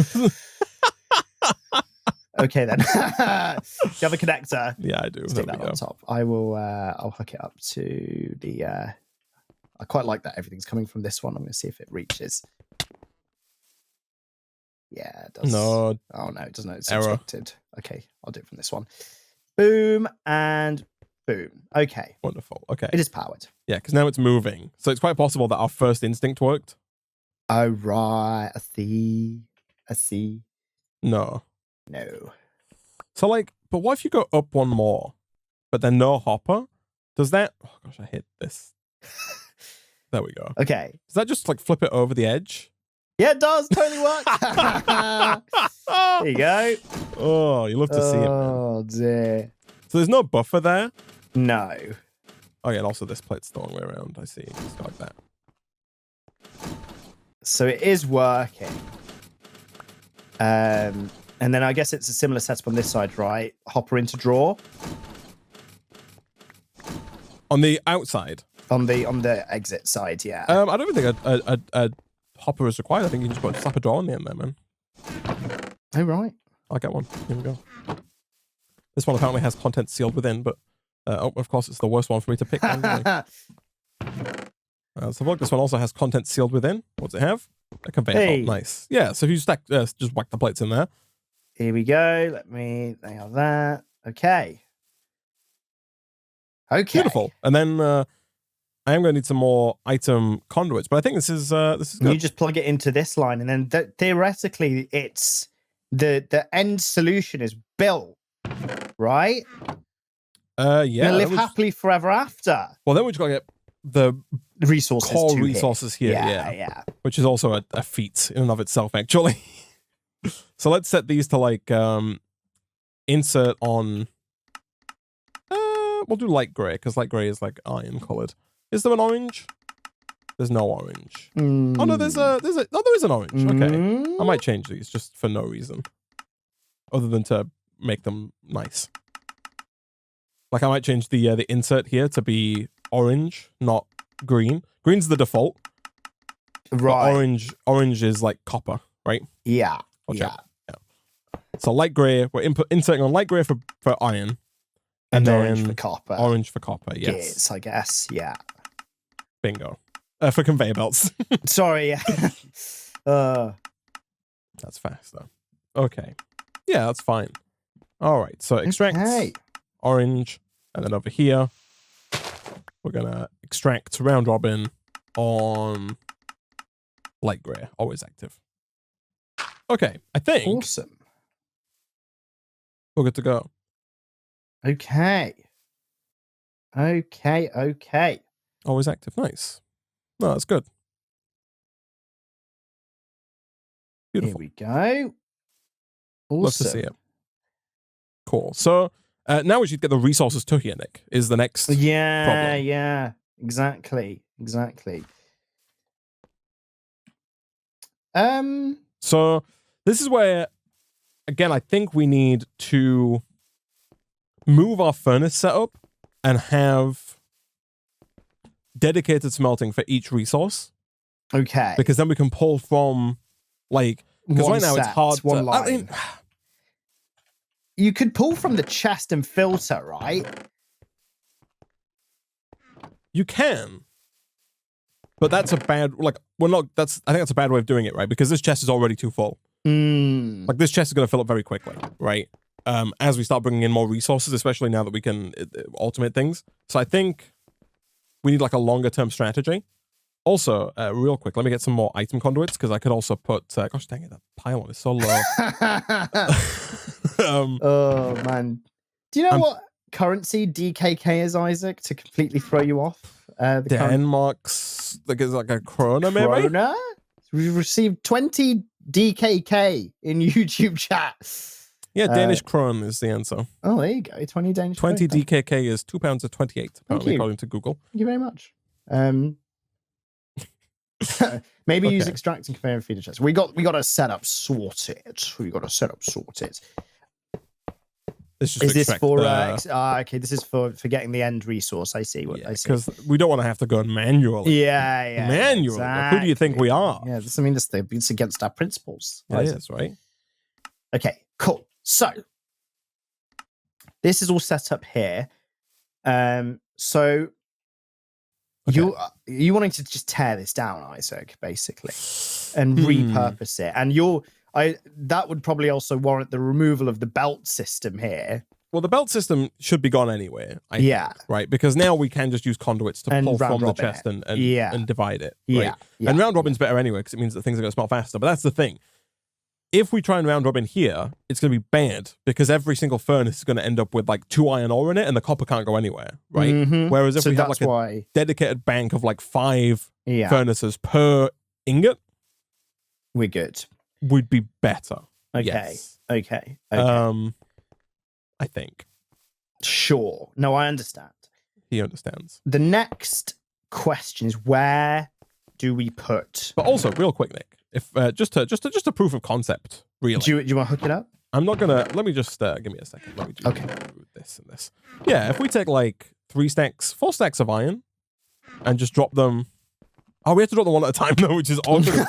[SPEAKER 1] Okay then. Do you have a connector?
[SPEAKER 2] Yeah, I do.
[SPEAKER 1] Stick that on top. I will. I'll hook it up to the. I quite like that everything's coming from this one. I'm going to see if it reaches. Yeah, it does.
[SPEAKER 2] No.
[SPEAKER 1] Oh no, it doesn't. It's
[SPEAKER 2] Error.
[SPEAKER 1] obstructed. Okay, I'll do it from this one. Boom and boom. Okay.
[SPEAKER 2] Wonderful. Okay.
[SPEAKER 1] It is powered.
[SPEAKER 2] Yeah, because now it's moving. So it's quite possible that our first instinct worked.
[SPEAKER 1] Oh, right. I see.
[SPEAKER 2] No.
[SPEAKER 1] So,
[SPEAKER 2] like, but what if you go up one more, but then no hopper? Does that... Oh, gosh, I hate this. There we go.
[SPEAKER 1] Okay.
[SPEAKER 2] Does that just, like, flip it over the edge?
[SPEAKER 1] Yeah, it does. Totally works. There you go.
[SPEAKER 2] Oh, you love to see it, man.
[SPEAKER 1] Oh, dear.
[SPEAKER 2] So there's no buffer there?
[SPEAKER 1] No.
[SPEAKER 2] Oh, yeah, and also this plate's the wrong way around. I see. It's like that.
[SPEAKER 1] So it is working. And then I guess it's a similar setup on this side, right? Hopper into drawer.
[SPEAKER 2] On the outside?
[SPEAKER 1] On the exit side, yeah.
[SPEAKER 2] I don't even think a hopper is required. I think you can just slap a drawer on the end there, man.
[SPEAKER 1] Oh, right.
[SPEAKER 2] I'll get one. Here we go. This one apparently has content sealed within, but of course it's the worst one for me to pick. So look, this one also has content sealed within. What's it have? A conveyor belt. Nice. Yeah, so if you stack, just whack the plates in there.
[SPEAKER 1] Here we go. They have that. Okay.
[SPEAKER 2] Beautiful. And then I am going to need some more item conduits, but I think this is good.
[SPEAKER 1] You just plug it into this line, and then theoretically, it's the end solution is built, right?
[SPEAKER 2] Yeah.
[SPEAKER 1] You'll live happily forever after.
[SPEAKER 2] Well, then we just got to get the
[SPEAKER 1] resources,
[SPEAKER 2] core resources here. Yeah. Which is also a feat in and of itself, actually. So let's set these to like insert on. We'll do light gray because light gray is like iron colored. Is there an orange? There's no orange. Oh no, there is an orange. Okay, I might change these just for no reason, other than to make them nice. Like I might change the insert here to be orange, not green. Green's the default.
[SPEAKER 1] Right.
[SPEAKER 2] Orange is like copper, right?
[SPEAKER 1] Yeah.
[SPEAKER 2] Yeah. So light gray. We're inserting on light gray for iron,
[SPEAKER 1] and orange for copper.
[SPEAKER 2] Orange for copper. Yes.
[SPEAKER 1] Gears, I guess. Yeah.
[SPEAKER 2] Bingo. For conveyor belts.
[SPEAKER 1] Sorry. Yeah.
[SPEAKER 2] That's fast though. Okay. Yeah, that's fine. All right. So extract orange, and then over here we're gonna extract round robin on light gray, always active. Okay, I think
[SPEAKER 1] awesome.
[SPEAKER 2] We're good to go.
[SPEAKER 1] Okay.
[SPEAKER 2] Always active. Nice. No, that's good. Beautiful.
[SPEAKER 1] Here we go. Awesome.
[SPEAKER 2] Love to see it. Cool. So now we should get the resources to here, Nick, is the next problem.
[SPEAKER 1] Yeah. Exactly.
[SPEAKER 2] So this is where, again, I think we need to move our furnace setup and have dedicated smelting for each resource.
[SPEAKER 1] Okay.
[SPEAKER 2] Because then we can pull from, like, because right now it's hard
[SPEAKER 1] one
[SPEAKER 2] to...
[SPEAKER 1] line.
[SPEAKER 2] I mean,
[SPEAKER 1] you could pull from the chest and filter, right?
[SPEAKER 2] You can. But that's a bad, like, I think that's a bad way of doing it, right? Because this chest is already too full. Like, this chest is going to fill up very quickly, right? As we start bringing in more resources, especially now that we can automate things. So I think we need, like, a longer-term strategy. Also, real quick, let me get some more item conduits, because I could also put, gosh dang it, that pylon is so low.
[SPEAKER 1] Oh, man. Do you know what currency DKK is, Isaac, to completely throw you off?
[SPEAKER 2] Denmark's, like, is like a krona, maybe?
[SPEAKER 1] Krona? We received 20 DKK in YouTube chat.
[SPEAKER 2] Yeah, Danish krone is the answer.
[SPEAKER 1] Oh, there you go. 20 Danish
[SPEAKER 2] 20 DKK is £2.28, apparently, according to Google.
[SPEAKER 1] Thank you very much. Maybe use extract and conveyor and feeder chest. We got a setup sorted.
[SPEAKER 2] Is
[SPEAKER 1] this for okay, this is for getting the end resource. I see what I see.
[SPEAKER 2] Because we don't want to have to go manually. Manually.
[SPEAKER 1] Exactly.
[SPEAKER 2] Like, who do you think we are?
[SPEAKER 1] Yeah, it's against our principles.
[SPEAKER 2] It is, right?
[SPEAKER 1] Okay, cool. So this is all set up here. So you wanting to just tear this down, Isaac, basically, and repurpose it. And that would probably also warrant the removal of the belt system here.
[SPEAKER 2] Well, the belt system should be gone anyway. I think, right? Because now we can just use conduits to pull from the chest and divide it. Right? And round robin's better anyway, because it means that things are going to smelt faster. But that's the thing. If we try and round robin here, it's going to be bad, because every single furnace is going to end up with like 2 iron ore in it, and the copper can't go anywhere, right? Whereas if we have like a dedicated bank of like 5 furnaces per ingot,
[SPEAKER 1] we're good.
[SPEAKER 2] Would be better.
[SPEAKER 1] Okay.
[SPEAKER 2] Yes.
[SPEAKER 1] Okay.
[SPEAKER 2] I think.
[SPEAKER 1] Sure. No, I understand.
[SPEAKER 2] He understands.
[SPEAKER 1] The next question is, where do we put?
[SPEAKER 2] But also, real quick, Nick, if just a proof of concept, really.
[SPEAKER 1] Do you want to hook it up?
[SPEAKER 2] I'm not gonna. Let me just give me a second. Let me do this and this. Yeah, if we take like 4 stacks of iron, and just drop them. Oh, we have to drop them one at a time though, which is awkward.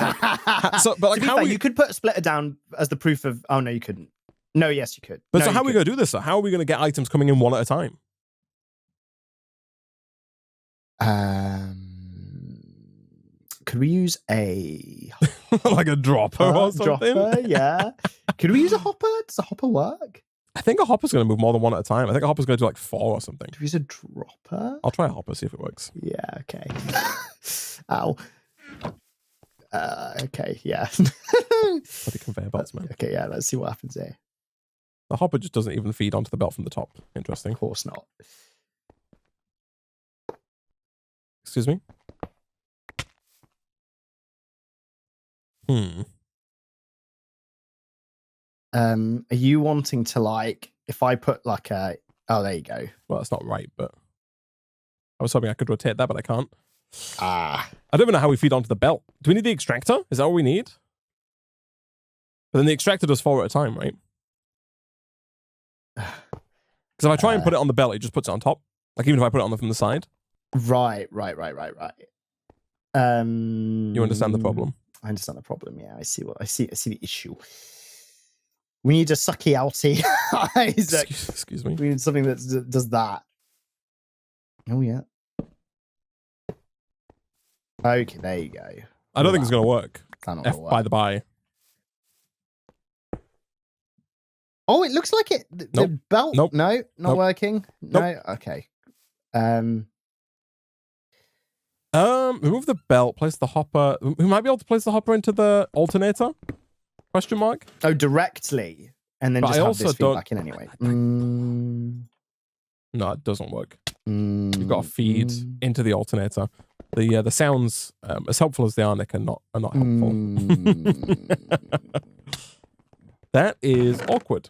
[SPEAKER 2] So, but like, how
[SPEAKER 1] you could put a splitter down as the proof of? Oh no, you couldn't. No, yes, you could.
[SPEAKER 2] But so how are we going to do this? So how are we going to get items coming in one at a time?
[SPEAKER 1] Could we use a
[SPEAKER 2] like a dropper or something?
[SPEAKER 1] Dropper, yeah. Could we use a hopper? Does a hopper work?
[SPEAKER 2] I think a hopper's going to move more than one at a time. I think a hopper's going to do like 4 or something.
[SPEAKER 1] Could we use a dropper?
[SPEAKER 2] I'll try a hopper, see if it works.
[SPEAKER 1] Yeah, okay. Ow. Okay, yeah.
[SPEAKER 2] Bloody conveyor belts, man.
[SPEAKER 1] Okay, yeah, let's see what happens here.
[SPEAKER 2] The hopper just doesn't even feed onto the belt from the top. Interesting.
[SPEAKER 1] Of course not.
[SPEAKER 2] Excuse me?
[SPEAKER 1] Are you wanting to, like, if I put like a... Oh, there you go.
[SPEAKER 2] Well, that's not right, but I was hoping I could rotate that, but I can't.
[SPEAKER 1] Ah.
[SPEAKER 2] I don't even know how we feed onto the belt. Do we need the extractor? Is that all we need? But then the extractor does 4 at a time, right? Because if I try and put it on the belt, it just puts it on top. Like even if I put it on from the side.
[SPEAKER 1] Right.
[SPEAKER 2] You understand the problem?
[SPEAKER 1] I understand the problem. Yeah, I see the issue. We need a sucky outy, Isaac.
[SPEAKER 2] Excuse me.
[SPEAKER 1] We need something that does that. Oh yeah. Okay, there you go.
[SPEAKER 2] I don't think it's gonna work.
[SPEAKER 1] By
[SPEAKER 2] the by.
[SPEAKER 1] Oh, it looks like it. The belt.
[SPEAKER 2] Nope.
[SPEAKER 1] No, not working. No.
[SPEAKER 2] Nope.
[SPEAKER 1] Okay.
[SPEAKER 2] Remove the belt. Place the hopper. We might be able to place the hopper into the alternator. Question mark.
[SPEAKER 1] Oh, directly, and then just have this feedback in anyway.
[SPEAKER 2] No, it doesn't work. You've got to feed into the alternator. The sounds, as helpful as they are, Nick, are not helpful. That is awkward.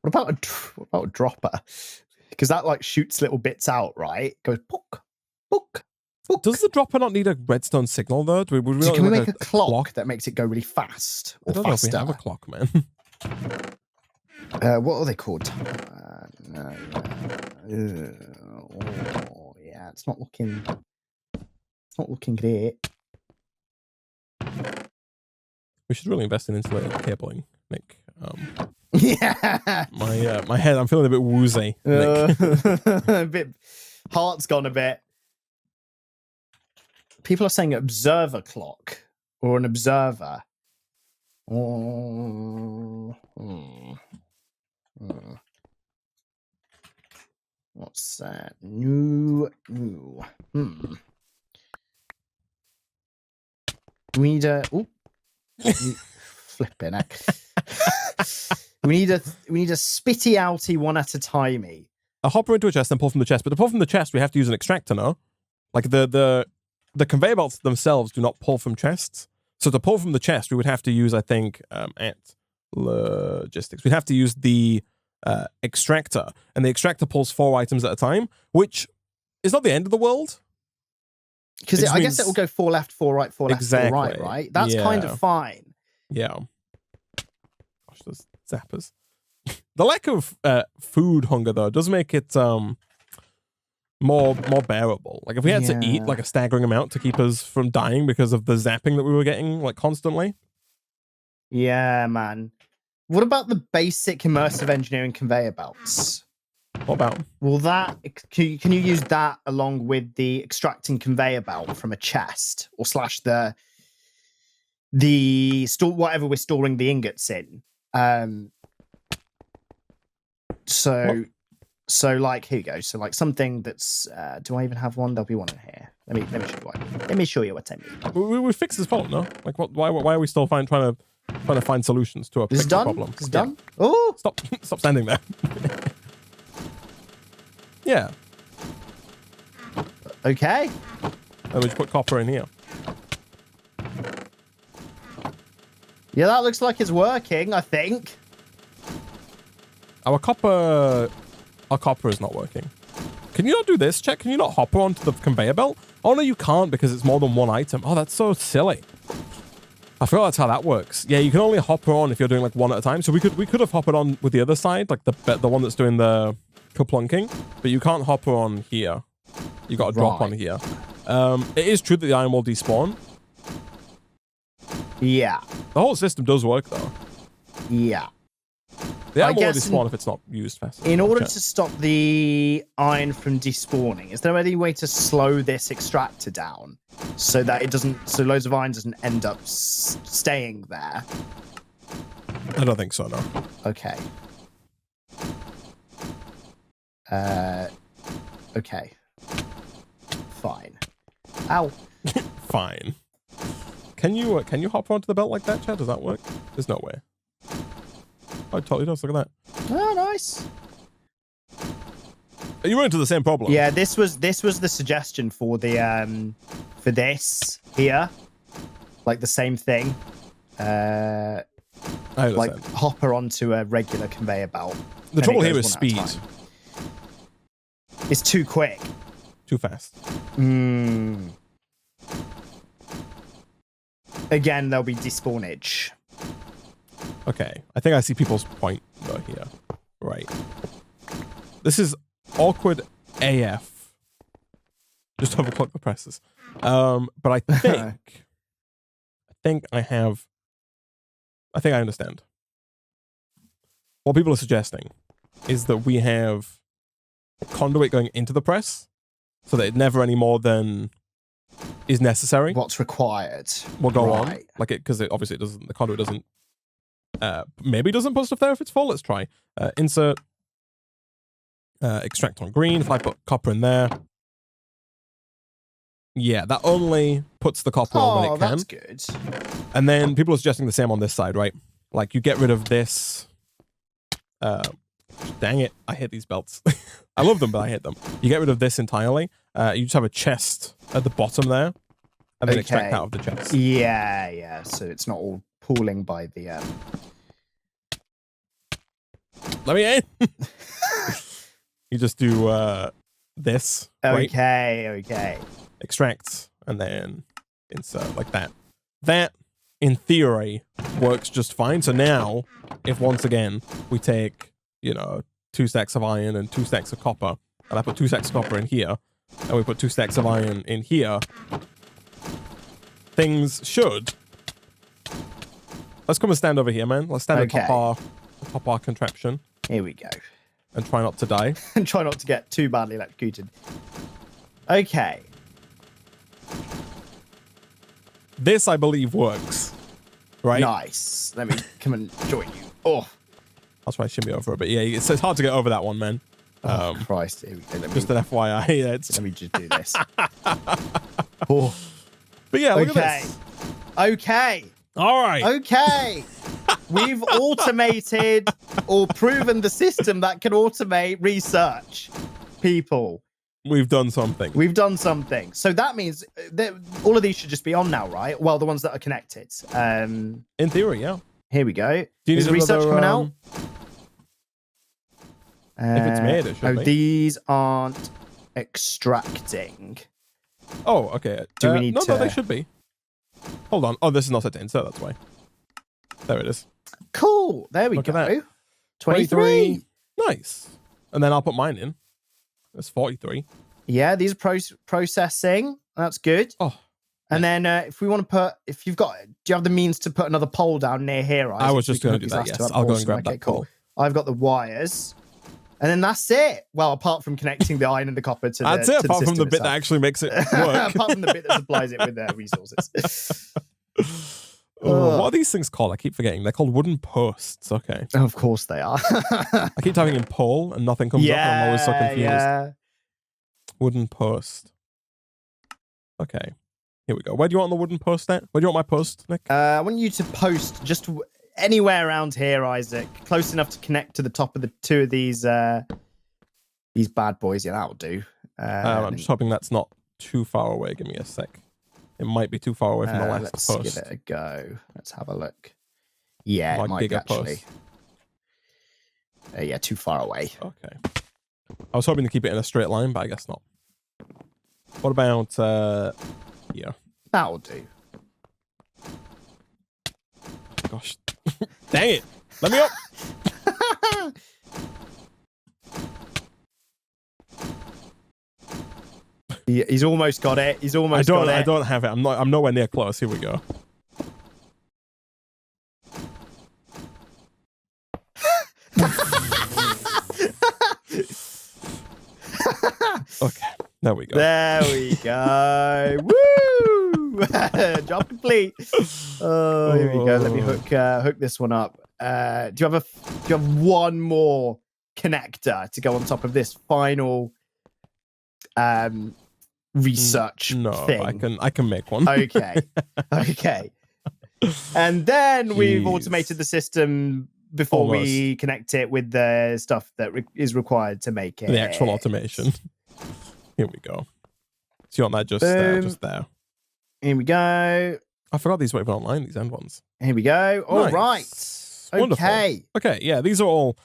[SPEAKER 1] What about a dropper? Because that like shoots little bits out, right? Goes pook, pook.
[SPEAKER 2] Does the dropper not need a redstone signal though? Can we
[SPEAKER 1] make a clock that makes it go really fast? Or
[SPEAKER 2] I don't know if we have a clock, man.
[SPEAKER 1] What are they called? No. Oh, yeah, it's not looking great.
[SPEAKER 2] We should really invest in insulated cabling, Nick.
[SPEAKER 1] Yeah.
[SPEAKER 2] My head, I'm feeling a bit woozy, Nick.
[SPEAKER 1] A bit. Heart's gone a bit. People are saying observer clock or an observer. What's that? New. We need a. Flipping heck. we need a spitty outy one at a timey.
[SPEAKER 2] A hopper into a chest and pull from the chest. But to pull from the chest, we have to use an extractor, no? Like the conveyor belts themselves do not pull from chests. So to pull from the chest, we would have to use, I think, at logistics, we'd have to use the extractor. And the extractor pulls 4 items at a time, which is not the end of the world.
[SPEAKER 1] Because I guess it will go 4 left, 4 right, 4 left, 4 right, right? That's kind of fine.
[SPEAKER 2] Yeah. Gosh, those zappers. The lack of food hunger, though, does make it more bearable. Like, if we had to eat, like, a staggering amount to keep us from dying because of the zapping that we were getting, like, constantly.
[SPEAKER 1] Yeah, man. What about the basic immersive engineering conveyor belts?
[SPEAKER 2] What about?
[SPEAKER 1] Will that, can you use that along with the extracting conveyor belt from a chest or slash the whatever we're storing the ingots in? So like, here you go. So like something that's, do I even have one? There'll be one in here. Let me show you what I mean.
[SPEAKER 2] We fixed this problem, no? Like, why are we still trying to find solutions to a problem?
[SPEAKER 1] It's done. Oh,
[SPEAKER 2] stop standing there. Yeah.
[SPEAKER 1] Okay.
[SPEAKER 2] And we just put copper in here.
[SPEAKER 1] Yeah, that looks like it's working, I think.
[SPEAKER 2] Our copper is not working. Can you not do this? Check, can you not hopper onto the conveyor belt? Oh no, you can't because it's more than one item. Oh, that's so silly. I forgot that's how that works. Yeah, you can only hopper on if you're doing like one at a time. So we could have hoppered on with the other side, like the one that's doing the plunking, but you can't hopper on here. You got to drop on here. It is true that the iron will despawn.
[SPEAKER 1] Yeah.
[SPEAKER 2] The whole system does work though.
[SPEAKER 1] Yeah.
[SPEAKER 2] The iron will despawn if it's not used fast.
[SPEAKER 1] In order to stop the iron from despawning, is there any way to slow this extractor down so that it doesn't, so loads of iron doesn't end up staying there?
[SPEAKER 2] I don't think so, no.
[SPEAKER 1] Okay. Okay. Fine. Ow.
[SPEAKER 2] Fine. Can you hop onto the belt like that, Chad? Does that work? There's no way. Oh, it totally does. Look at that.
[SPEAKER 1] Oh, nice.
[SPEAKER 2] You run into the same problem.
[SPEAKER 1] Yeah, this was the suggestion for the for this here, like the same thing. like hopper onto a regular conveyor belt.
[SPEAKER 2] The trouble here is speed.
[SPEAKER 1] It's too quick.
[SPEAKER 2] Too fast.
[SPEAKER 1] Again, there'll be despawnage.
[SPEAKER 2] Okay, I think I see people's point though here. Right. This is awkward AF. Just double-click the presses. But I think I understand. What people are suggesting is that we have conduit going into the press so that it never any more than is necessary.
[SPEAKER 1] What's required
[SPEAKER 2] will go on. Like it, because obviously it doesn't, the conduit doesn't, maybe doesn't put stuff there if it's full. Let's try. Insert, extract on green. If I put copper in there. Yeah, that only puts the copper on when it can.
[SPEAKER 1] That's good.
[SPEAKER 2] And then people are suggesting the same on this side, right? Like you get rid of this. Dang it, I hate these belts. I love them, but I hate them. You get rid of this entirely. You just have a chest at the bottom there, and then extract out of the chest.
[SPEAKER 1] Yeah. So it's not all pooling by the.
[SPEAKER 2] Let me in. You just do this.
[SPEAKER 1] Okay.
[SPEAKER 2] Right? Extract and then insert like that. That, in theory, works just fine. So now, if once again we take, 2 stacks of iron and 2 stacks of copper, and I put 2 stacks of copper in here, and we put 2 stacks of iron in here, things should. Let's come and stand over here, man. Let's stand atop our contraption.
[SPEAKER 1] Here we go.
[SPEAKER 2] And try not to die.
[SPEAKER 1] And try not to get too badly electrocuted. Okay.
[SPEAKER 2] This, I believe, works. Right?
[SPEAKER 1] Nice. Let me come and join you. Oh.
[SPEAKER 2] I'll try to shimmy over it, but yeah, it's hard to get over that one, man.
[SPEAKER 1] Oh, Christ. Here we go.
[SPEAKER 2] Just an FYI. Yeah,
[SPEAKER 1] let me just do this. Oh.
[SPEAKER 2] But yeah, look at this.
[SPEAKER 1] Okay.
[SPEAKER 2] All right.
[SPEAKER 1] Okay. We've automated or proven the system that can automate research. People.
[SPEAKER 2] We've done something.
[SPEAKER 1] We've done something. So that means that all of these should just be on now, right? Well, the ones that are connected.
[SPEAKER 2] In theory, yeah.
[SPEAKER 1] Here we go.
[SPEAKER 2] Do you
[SPEAKER 1] Is research coming out?
[SPEAKER 2] If it's made, it should be.
[SPEAKER 1] These aren't extracting.
[SPEAKER 2] Oh, okay.
[SPEAKER 1] Do we need to...
[SPEAKER 2] No, they should be. Hold on. Oh, this is not set to insert, that's why. There it is.
[SPEAKER 1] Cool. There we
[SPEAKER 2] Look
[SPEAKER 1] go.
[SPEAKER 2] At that.
[SPEAKER 1] 23.
[SPEAKER 2] Nice. And then I'll put mine in. That's 43.
[SPEAKER 1] Yeah, these are processing. That's good.
[SPEAKER 2] Oh.
[SPEAKER 1] And then if we want to put, do you have the means to put another pole down near here?
[SPEAKER 2] I was just going to do that, yes. I'll go and grab that pole.
[SPEAKER 1] I've got the wires. And then that's it. Well, apart from connecting the iron and the copper to
[SPEAKER 2] that's it, apart from the bit that actually makes it work.
[SPEAKER 1] Apart from the bit that supplies it with their resources.
[SPEAKER 2] What are these things called? I keep forgetting. They're called wooden posts. Okay.
[SPEAKER 1] Of course they are.
[SPEAKER 2] I keep typing in pole and nothing comes up and I'm always so confused.
[SPEAKER 1] Yeah.
[SPEAKER 2] Wooden post. Okay. Here we go. Where do you want the wooden post at? Where do you want my post, Nick?
[SPEAKER 1] I want you to post just anywhere around here, Isaac. Close enough to connect to the top of the 2 of these bad boys. Yeah, that'll do.
[SPEAKER 2] I'm just hoping that's not too far away. Give me a sec. It might be too far away from the last
[SPEAKER 1] let's
[SPEAKER 2] post.
[SPEAKER 1] Let's give it a go. Let's have a look. Yeah,
[SPEAKER 2] my
[SPEAKER 1] it might be
[SPEAKER 2] actually.
[SPEAKER 1] Yeah, too far away.
[SPEAKER 2] Okay. I was hoping to keep it in a straight line, but I guess not. What about here?
[SPEAKER 1] That'll do.
[SPEAKER 2] Gosh. Dang it. Let me up.
[SPEAKER 1] He's almost got it. He's almost got it.
[SPEAKER 2] I don't have it. I'm nowhere near close. Here we go. Okay. There we go.
[SPEAKER 1] There we go. Woo! Job complete. Oh, here we go. Let me hook this one up. Do you have one more connector to go on top of this final research thing?
[SPEAKER 2] I can make one.
[SPEAKER 1] Okay. And then we've automated the system before we connect it with the stuff that is required to make it.
[SPEAKER 2] The actual automation. Here we go. So you want that just there.
[SPEAKER 1] Here we go.
[SPEAKER 2] I forgot these were even online, these end ones.
[SPEAKER 1] Here we go. All right.
[SPEAKER 2] Nice. Wonderful. Okay. Yeah, these are all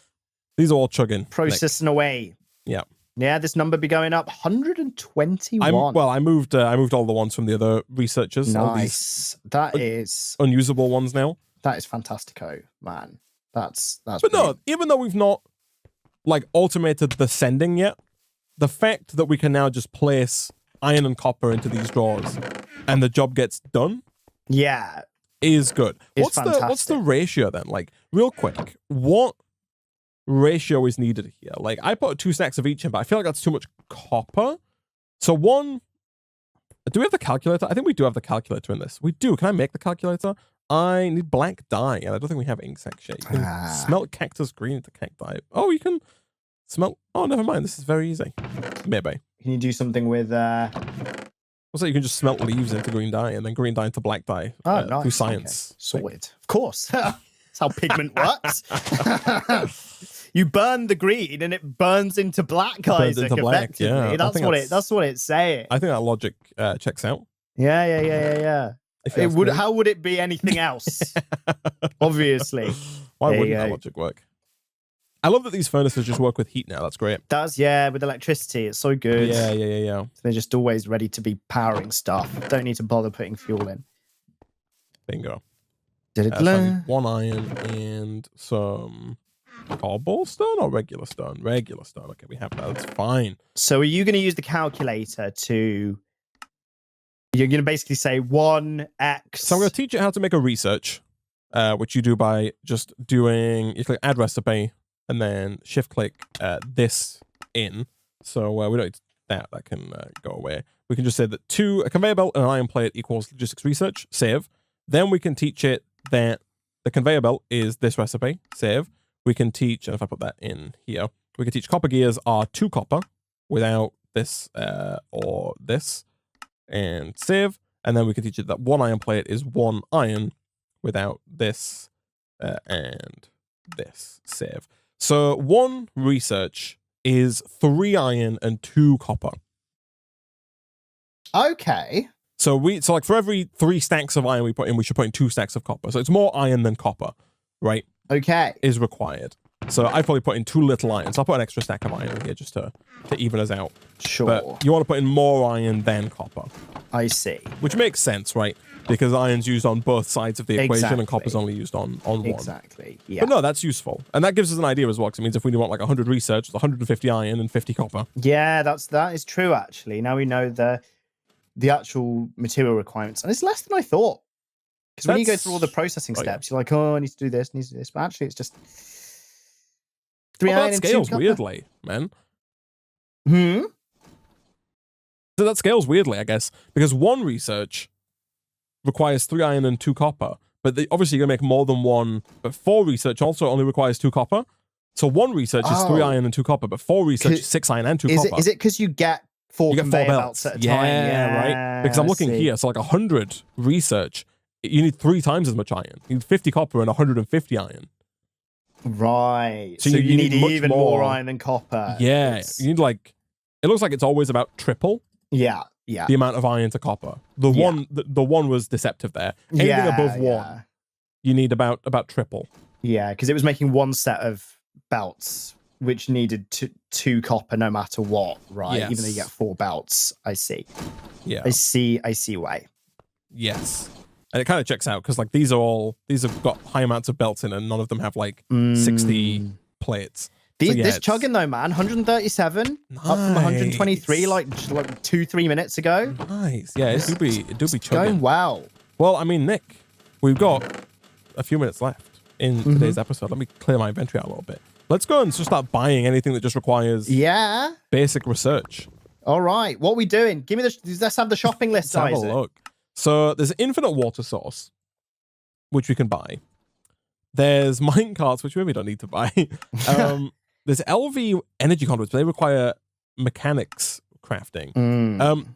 [SPEAKER 2] chugging.
[SPEAKER 1] Processing away.
[SPEAKER 2] Yeah.
[SPEAKER 1] Yeah, this number be going up 121.
[SPEAKER 2] I moved all the ones from the other researchers.
[SPEAKER 1] Nice. That is
[SPEAKER 2] unusable ones now.
[SPEAKER 1] That is fantastico, man. That's
[SPEAKER 2] But
[SPEAKER 1] brilliant.
[SPEAKER 2] no, even though we've not like automated the sending yet, the fact that we can now just place iron and copper into these drawers and the job gets done, is good. What's the ratio then? Like, real quick, what ratio is needed here? Like, I put 2 stacks of each in, but I feel like that's too much copper. So do we have the calculator? I think we do have the calculator in this. We do. Can I make the calculator? I need black dye, and I don't think we have ink sac yet. You can smelt cactus green into cacti. Oh, you can smelt. Oh, never mind. This is very easy. Maybe.
[SPEAKER 1] Can you do something with
[SPEAKER 2] What's that? You can just smelt leaves into green dye, and then green dye into black dye.
[SPEAKER 1] Nice.
[SPEAKER 2] Through science.
[SPEAKER 1] Okay. Sorted. Of course. That's how pigment works. You burn the green, and it burns into black, Isaac.
[SPEAKER 2] Into black,
[SPEAKER 1] effectively.
[SPEAKER 2] yeah.
[SPEAKER 1] That's what it's saying.
[SPEAKER 2] I think that logic checks out.
[SPEAKER 1] Yeah. How would it be anything else? Obviously.
[SPEAKER 2] Why wouldn't that logic work? I love that these furnaces just work with heat now. That's great.
[SPEAKER 1] With electricity. It's so good.
[SPEAKER 2] Yeah.
[SPEAKER 1] They're just always ready to be powering stuff. Don't need to bother putting fuel in.
[SPEAKER 2] Bingo.
[SPEAKER 1] Did it?
[SPEAKER 2] So I need 1 iron and some cobblestone or regular stone? Regular stone. Okay, we have that. That's fine.
[SPEAKER 1] So are you going to use the calculator to... You're going to basically say 1x...
[SPEAKER 2] So I'm going to teach you how to make a research, which you do by just doing... You click add recipe, and then shift-click this in. So we don't need that. That can go away. We can just say that a conveyor belt and an iron plate equals logistics research. Save. Then we can teach it that the conveyor belt is this recipe. Save. We can teach, and if I put that in here, we can teach copper gears are 2 copper without this or this. And save. And then we can teach it that 1 iron plate is 1 iron without this and this. Save. So 1 research is 3 iron and 2 copper.
[SPEAKER 1] Okay.
[SPEAKER 2] So like for every 3 stacks of iron we put in, we should put in 2 stacks of copper. So it's more iron than copper, right?
[SPEAKER 1] Okay.
[SPEAKER 2] Is required. So I probably put in 2 little irons. I'll put an extra stack of iron in here just to even us out.
[SPEAKER 1] Sure.
[SPEAKER 2] But you want to put in more iron than copper.
[SPEAKER 1] I see.
[SPEAKER 2] Which makes sense, right? Because iron's used on both sides of the equation and copper's only used on one.
[SPEAKER 1] Exactly, yeah.
[SPEAKER 2] But no, that's useful. And that gives us an idea as well, because it means if we want like 100 research, it's 150 iron and 50 copper.
[SPEAKER 1] Yeah, that is true, actually. Now we know the actual material requirements. And it's less than I thought. Because when you go through all the processing steps, you're like, oh, I need to do this, I need to do this. But actually, it's just 3 iron and 2
[SPEAKER 2] scales
[SPEAKER 1] copper.
[SPEAKER 2] weirdly, man.
[SPEAKER 1] So
[SPEAKER 2] that scales weirdly, I guess, because 1 research requires 3 iron and 2 copper, but obviously you're going to make more than 1, but 4 research also only requires 2 copper. So 1 research is 3 iron and 2 copper, but 4 research is 6 iron and 2 copper.
[SPEAKER 1] Is it because you get 4 conveyor belts at a time?
[SPEAKER 2] Yeah, right. Because I'm looking here, so like 100 research, you need 3 times as much iron. You need 50 copper and 150 iron.
[SPEAKER 1] Right. So you need even more iron than copper.
[SPEAKER 2] Yeah. You need like, it looks like it's always about triple.
[SPEAKER 1] Yeah.
[SPEAKER 2] The amount of iron to copper. The one was deceptive there. Anything above 1, you need about triple.
[SPEAKER 1] Yeah, because it was making 1 set of belts, which needed 2 copper no matter what, right?
[SPEAKER 2] Yes.
[SPEAKER 1] Even though you get 4 belts. I see.
[SPEAKER 2] Yeah.
[SPEAKER 1] I see why.
[SPEAKER 2] Yes. And it kind of checks out because like these have got high amounts of belts in and none of them have like 60 plates.
[SPEAKER 1] This chugging though, man, 137 up from 123 like 2-3 minutes ago.
[SPEAKER 2] Nice. Yeah, it do be chugging.
[SPEAKER 1] Going well.
[SPEAKER 2] Well, I mean, Nick, we've got a few minutes left in today's episode. Let me clear my inventory out a little bit. Let's go and just start buying anything that just requires basic research.
[SPEAKER 1] All right. What are we doing? Let's have the shopping list,
[SPEAKER 2] Let's have a look. So there's infinite water source, which we can buy. There's mine carts, which we maybe don't need to buy. There's LV energy conduits, but they require mechanics crafting.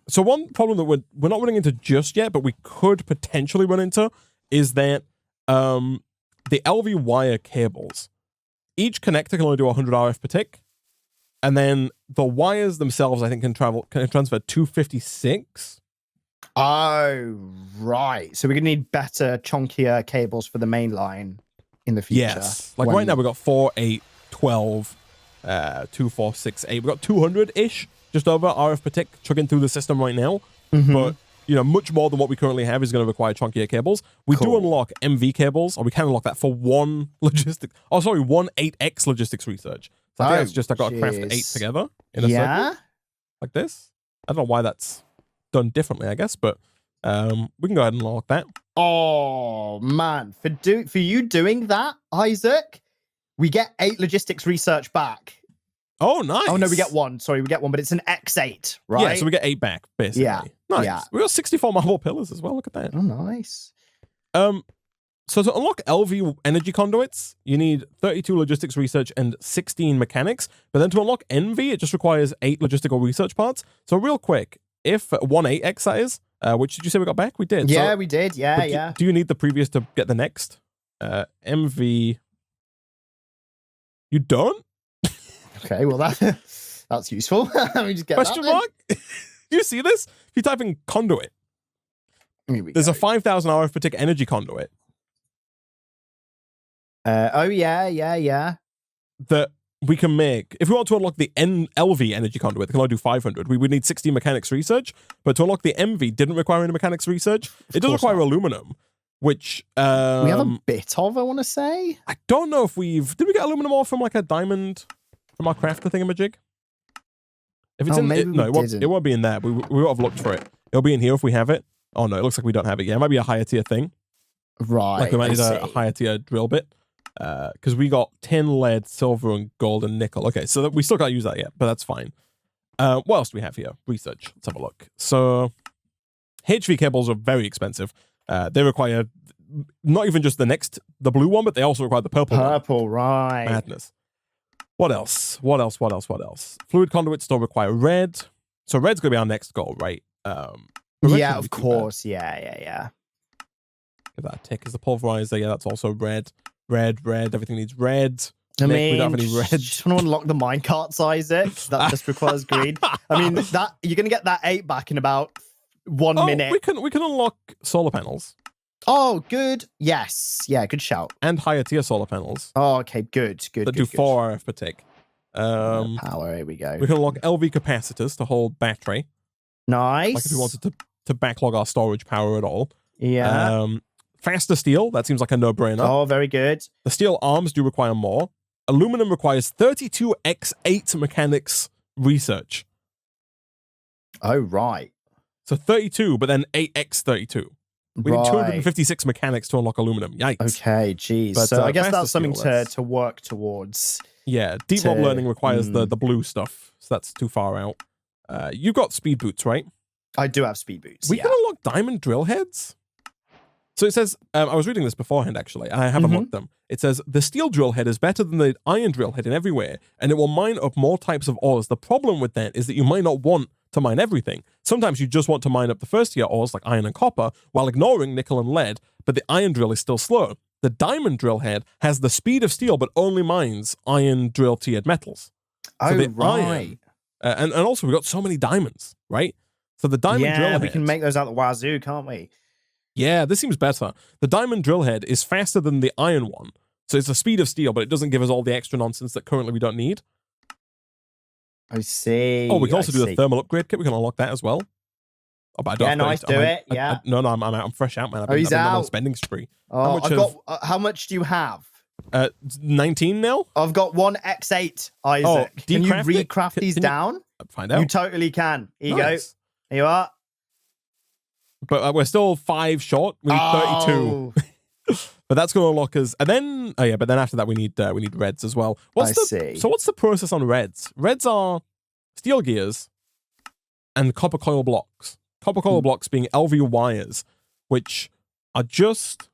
[SPEAKER 2] So one problem that we're not running into just yet, but we could potentially run into is that the LV wire cables. Each connector can only do 100 RF per tick. And then the wires themselves, I think, can transfer 256.
[SPEAKER 1] Oh, right. So we're going to need better, chunkier cables for the main line. in the future.
[SPEAKER 2] Yes. Like right now we got 4, 8, 12, 2, 4, 6, 8. We got 200-ish, just over RF per tick chugging through the system right now. But much more than what we currently have is going to require chunkier cables. We do unlock MV cables, or we can unlock that for one 8X logistics research. So I think that's just I got to craft 8 together in a circle like this. I don't know why that's done differently, I guess, but we can go ahead and unlock that.
[SPEAKER 1] Oh man, for you doing that, Isaac, we get 8 logistics research back.
[SPEAKER 2] Oh, nice.
[SPEAKER 1] Oh no, we get 1. Sorry, we get 1, but it's an X8, right?
[SPEAKER 2] Yeah, so we get 8 back, basically.
[SPEAKER 1] Yeah.
[SPEAKER 2] Nice.
[SPEAKER 1] Yeah.
[SPEAKER 2] We got 64 marble pillars as well. Look at that.
[SPEAKER 1] Oh, nice.
[SPEAKER 2] So to unlock LV energy conduits, you need 32 logistics research and 16 mechanics. But then to unlock NV, it just requires 8 logistical research parts. So real quick, if 1-8X that is, which did you say we got back? We did.
[SPEAKER 1] Yeah, we did. Yeah.
[SPEAKER 2] Do you need the previous to get the next? MV. You don't?
[SPEAKER 1] Okay, well that's useful. Let me just get
[SPEAKER 2] Question mark? Do you see this? If you type in conduit, there's a 5,000 RF per tick energy conduit.
[SPEAKER 1] Oh yeah.
[SPEAKER 2] That we can make. If we want to unlock the LV energy conduit, they can only do 500. We would need 60 mechanics research, but to unlock the MV didn't require any mechanics research. It does require aluminum, which we
[SPEAKER 1] have a bit of, I want to say.
[SPEAKER 2] I don't know if did we get aluminum ore from like a diamond from our crafter thingamajig? If it's it won't be in there. We won't have looked for it. It'll be in here if we have it. Oh no, it looks like we don't have it yet. It might be a higher tier thing.
[SPEAKER 1] Right.
[SPEAKER 2] Like we might need a higher tier drill bit. Because we got tin, lead, silver, and gold, and nickel. Okay, so we still can't use that yet, but that's fine. What else do we have here? Research. Let's have a look. So, HV cables are very expensive. They require not even just the blue one, but they also require the purple one.
[SPEAKER 1] Purple, right.
[SPEAKER 2] Madness. What else? Fluid conduits still require red. So red's going to be our next goal, right?
[SPEAKER 1] Yeah, of course. Yeah.
[SPEAKER 2] Give that a tick. Is the pulverizer? Yeah, that's also red. Red. Everything needs red.
[SPEAKER 1] We
[SPEAKER 2] don't have any red.
[SPEAKER 1] Just want to unlock the minecarts, Isaac. That just requires greed. I mean, you're going to get that 8 back in about 1 minute.
[SPEAKER 2] We can unlock solar panels.
[SPEAKER 1] Oh, good. Yes. Yeah, good shout.
[SPEAKER 2] And higher tier solar panels.
[SPEAKER 1] Oh, okay. Good.
[SPEAKER 2] That do 4 RF per tick.
[SPEAKER 1] Power. Here we go.
[SPEAKER 2] We can unlock LV capacitors to hold battery.
[SPEAKER 1] Nice.
[SPEAKER 2] Like if we wanted to backlog our storage power at all.
[SPEAKER 1] Yeah.
[SPEAKER 2] Faster steel. That seems like a no-brainer.
[SPEAKER 1] Oh, very good.
[SPEAKER 2] The steel arms do require more. Aluminum requires 32x8 mechanics research.
[SPEAKER 1] Oh, right.
[SPEAKER 2] So 32, but then 8x32. We need 256 mechanics to unlock aluminum. Yikes.
[SPEAKER 1] Okay, geez. But, so I guess that's something to work towards.
[SPEAKER 2] Yeah, deep mob learning requires the blue stuff, so that's too far out. You've got speed boots, right?
[SPEAKER 1] I do have speed boots.
[SPEAKER 2] We can unlock diamond drill heads. So it says, I was reading this beforehand, actually. I haven't looked them. It says, the steel drill head is better than the iron drill head in every way, and it will mine up more types of ores. The problem with that is that you might not want to mine everything. Sometimes you just want to mine up the first tier ores like iron and copper while ignoring nickel and lead, but the iron drill is still slow. The diamond drill head has the speed of steel but only mines iron drill tiered metals.
[SPEAKER 1] Oh, so right.
[SPEAKER 2] And also we've got so many diamonds, right? So the diamond drill head,
[SPEAKER 1] we can make those out the wazoo, can't we?
[SPEAKER 2] Yeah, this seems better. The diamond drill head is faster than the iron one. So it's the speed of steel, but it doesn't give us all the extra nonsense that currently we don't need.
[SPEAKER 1] I see.
[SPEAKER 2] Oh, we can also do the thermal upgrade kit. We can unlock that as well. Oh, but I don't
[SPEAKER 1] nice. Do it. Yeah.
[SPEAKER 2] No, I'm out. I'm fresh out, man. I've
[SPEAKER 1] been
[SPEAKER 2] on a spending spree.
[SPEAKER 1] Oh, how much do you have?
[SPEAKER 2] 19 now.
[SPEAKER 1] I've got 1 X8, Isaac. Can you recraft these down?
[SPEAKER 2] Find out.
[SPEAKER 1] You totally can. Here you go. Here you are.
[SPEAKER 2] But we're still 5 short. We need 32. But that's going to unlock us. And then, but then after that we need reds as well. So what's the process on reds? Reds are steel gears and copper coil blocks. Copper coil blocks being LV wires, which are just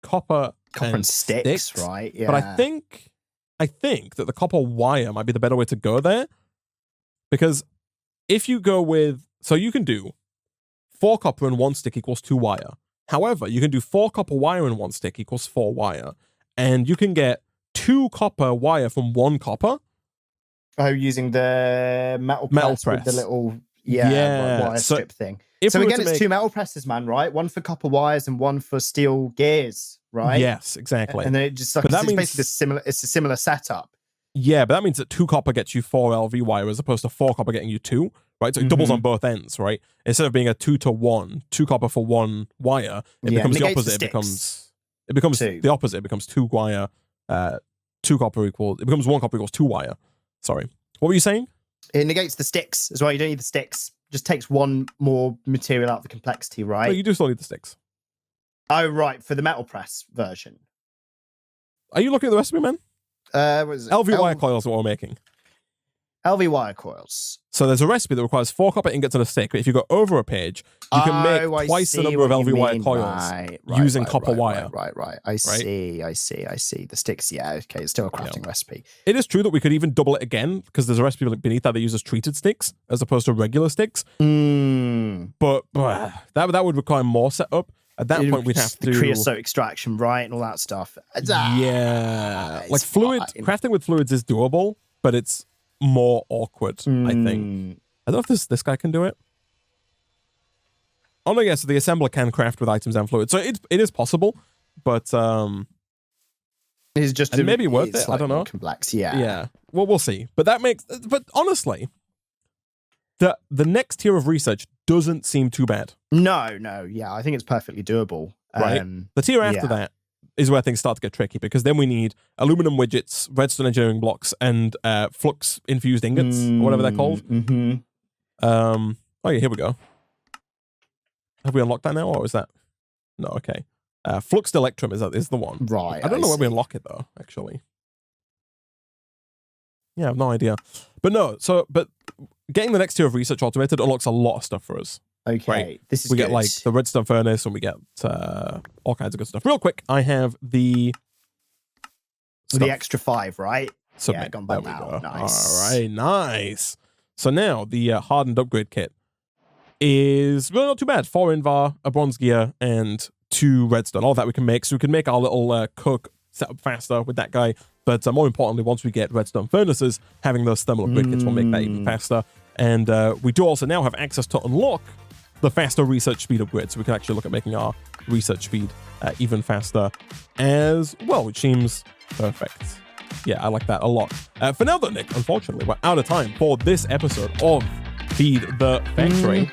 [SPEAKER 2] copper and sticks,
[SPEAKER 1] right? Yeah.
[SPEAKER 2] But I think that the copper wire might be the better way to go there, because if you go with, so you can do 4 copper and 1 stick equals 2 wire. However, you can do 4 copper wire and 1 stick equals 4 wire. And you can get 2 copper wire from 1 copper.
[SPEAKER 1] Oh, using the metal press. With the little wire strip thing. So again, it's 2 metal presses, man, right? 1 for copper wires and 1 for steel gears, right?
[SPEAKER 2] Yes, exactly.
[SPEAKER 1] And then it just like, it's basically it's a similar setup.
[SPEAKER 2] Yeah, but that means that 2 copper gets you 4 LV wire as opposed to 4 copper getting you 2, right? So it doubles on both ends, right? Instead of being a 2 to 1, 2 copper for 1 wire, it becomes the opposite. It becomes the opposite. It becomes 2 wire, 2 copper equals. It becomes 1 copper equals 2 wire. Sorry, what were you saying?
[SPEAKER 1] It negates the sticks as well. You don't need the sticks. Just takes 1 more material out of the complexity, right?
[SPEAKER 2] But you do still need the sticks.
[SPEAKER 1] Oh, right, for the metal press version.
[SPEAKER 2] Are you looking at the recipe, man?
[SPEAKER 1] What is it?
[SPEAKER 2] LV wire coils is what we're making.
[SPEAKER 1] LV wire coils.
[SPEAKER 2] So there's a recipe that requires 4 copper ingots and a stick, but if you go over a page, you can make twice the number of LV wire coils using copper wire.
[SPEAKER 1] Right. I see. The sticks, yeah, okay, it's still a crafting recipe.
[SPEAKER 2] It is true that we could even double it again, because there's a recipe beneath that uses treated sticks as opposed to regular sticks. But that would require more setup. At that point, we'd have to...
[SPEAKER 1] The creosote extraction, right, and all that stuff.
[SPEAKER 2] Yeah. Like crafting with fluids is doable, but it's more awkward, I think. I don't know if this guy can do it. Oh, no, yeah, so the assembler can craft with items and fluids. So it is possible, but...
[SPEAKER 1] it's just...
[SPEAKER 2] And maybe worth it, I don't know.
[SPEAKER 1] Complex, yeah.
[SPEAKER 2] Yeah, well, we'll see. But that makes... But honestly... The next tier of research doesn't seem too bad.
[SPEAKER 1] No, yeah, I think it's perfectly doable.
[SPEAKER 2] Right? The tier after that is where things start to get tricky, because then we need aluminum widgets, redstone engineering blocks, and flux-infused ingots, or whatever they're called. Oh yeah, here we go. Have we unlocked that now, or is that... No, okay. Fluxed electrum is the one.
[SPEAKER 1] Right,
[SPEAKER 2] I don't know where we unlock it, though, actually. Yeah, I have no idea. But no, but getting the next tier of research automated unlocks a lot of stuff for us.
[SPEAKER 1] Okay,
[SPEAKER 2] right?
[SPEAKER 1] This is
[SPEAKER 2] we
[SPEAKER 1] good.
[SPEAKER 2] Get like the redstone furnace, and we get all kinds of good stuff. Real quick, I have the
[SPEAKER 1] extra 5, right?
[SPEAKER 2] Submit.
[SPEAKER 1] Yeah, gone by now. Nice.
[SPEAKER 2] All right, nice. So now the hardened upgrade kit is really not too bad. 4 invar, a bronze gear, and 2 redstone. All that we can make. So we can make our little cook setup faster with that guy. But more importantly, once we get redstone furnaces, having those thermal upgrade kits will make that even faster. And we do also now have access to unlock the faster research speed upgrade, so we can actually look at making our research speed even faster as well, which seems perfect. Yeah, I like that a lot. For now though, Nick, unfortunately, we're out of time for this episode of Feed the Factory.